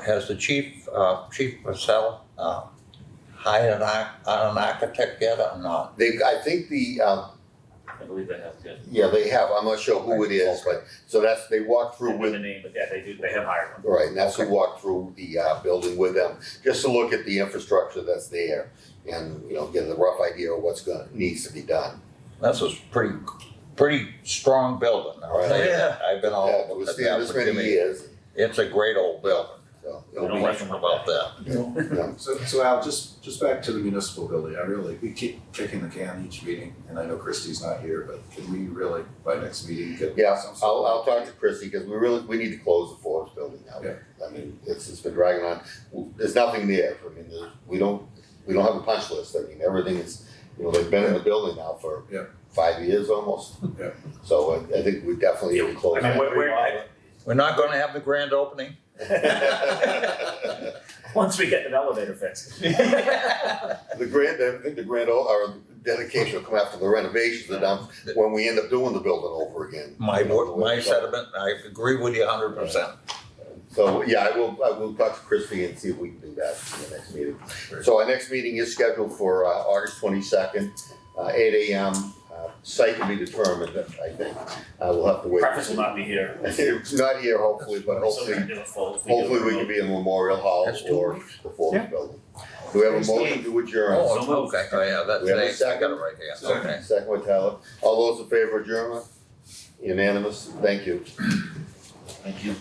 Has the Chief Purcell, hired an architect yet or not?
I think
I believe they have, yeah.
yeah, they have, I'm not sure who it is, but, so they walked
I
through
don't know the
with,
name, but yeah, they have hired one.
right, and that's who walked through the building with them, just to look at the infrastructure that's there and, get a rough idea of needs to be done.
That's a pretty strong building.
Right.
I've been all
Yeah,
over
it was
it
standing this many years,
It's a great old building.
so.
We don't
No
like
question
them
about that.
Yeah.
So Al, just back to the municipal building, we keep kicking the can each meeting, and I know Christie's not here, but can we really, by next meeting, get
Yeah,
some?
I'll talk to Christie, because we need to close the Forbes building now.
Yeah.
I mean, it's been dragging on, there's nothing there, I mean, we don't have a punch list, I mean, everything is, they've been in the building now for
Yeah.
5 years almost.
Yeah.
So I think we definitely need to close
I mean,
that.
We're not gonna have the grand opening?
Once we get the elevator fixed.
I think the grand, our dedication will come after the renovations are done, when we end up doing the building over again.
My sentiment, I agree with you 100%.
So, yeah, I will talk to Christie and see if we can do that in the next meeting. So our next meeting is scheduled for August 22nd, 8 AM. Site to be determined, I think. We'll have to wait.
Preface will not be here.
Not here, hopefully, but
So we're gonna do a full-
hopefully we can be in Memorial Hall
That's 2
or
weeks.
the Forbes building. Do we have a motion to adjourn?
Oh, okay, oh yeah, that's,
We have a
I got
second?
it right here, okay.
Second with Tyler. All those in favor of adjournment? Unanimous, thank you.
Thank you.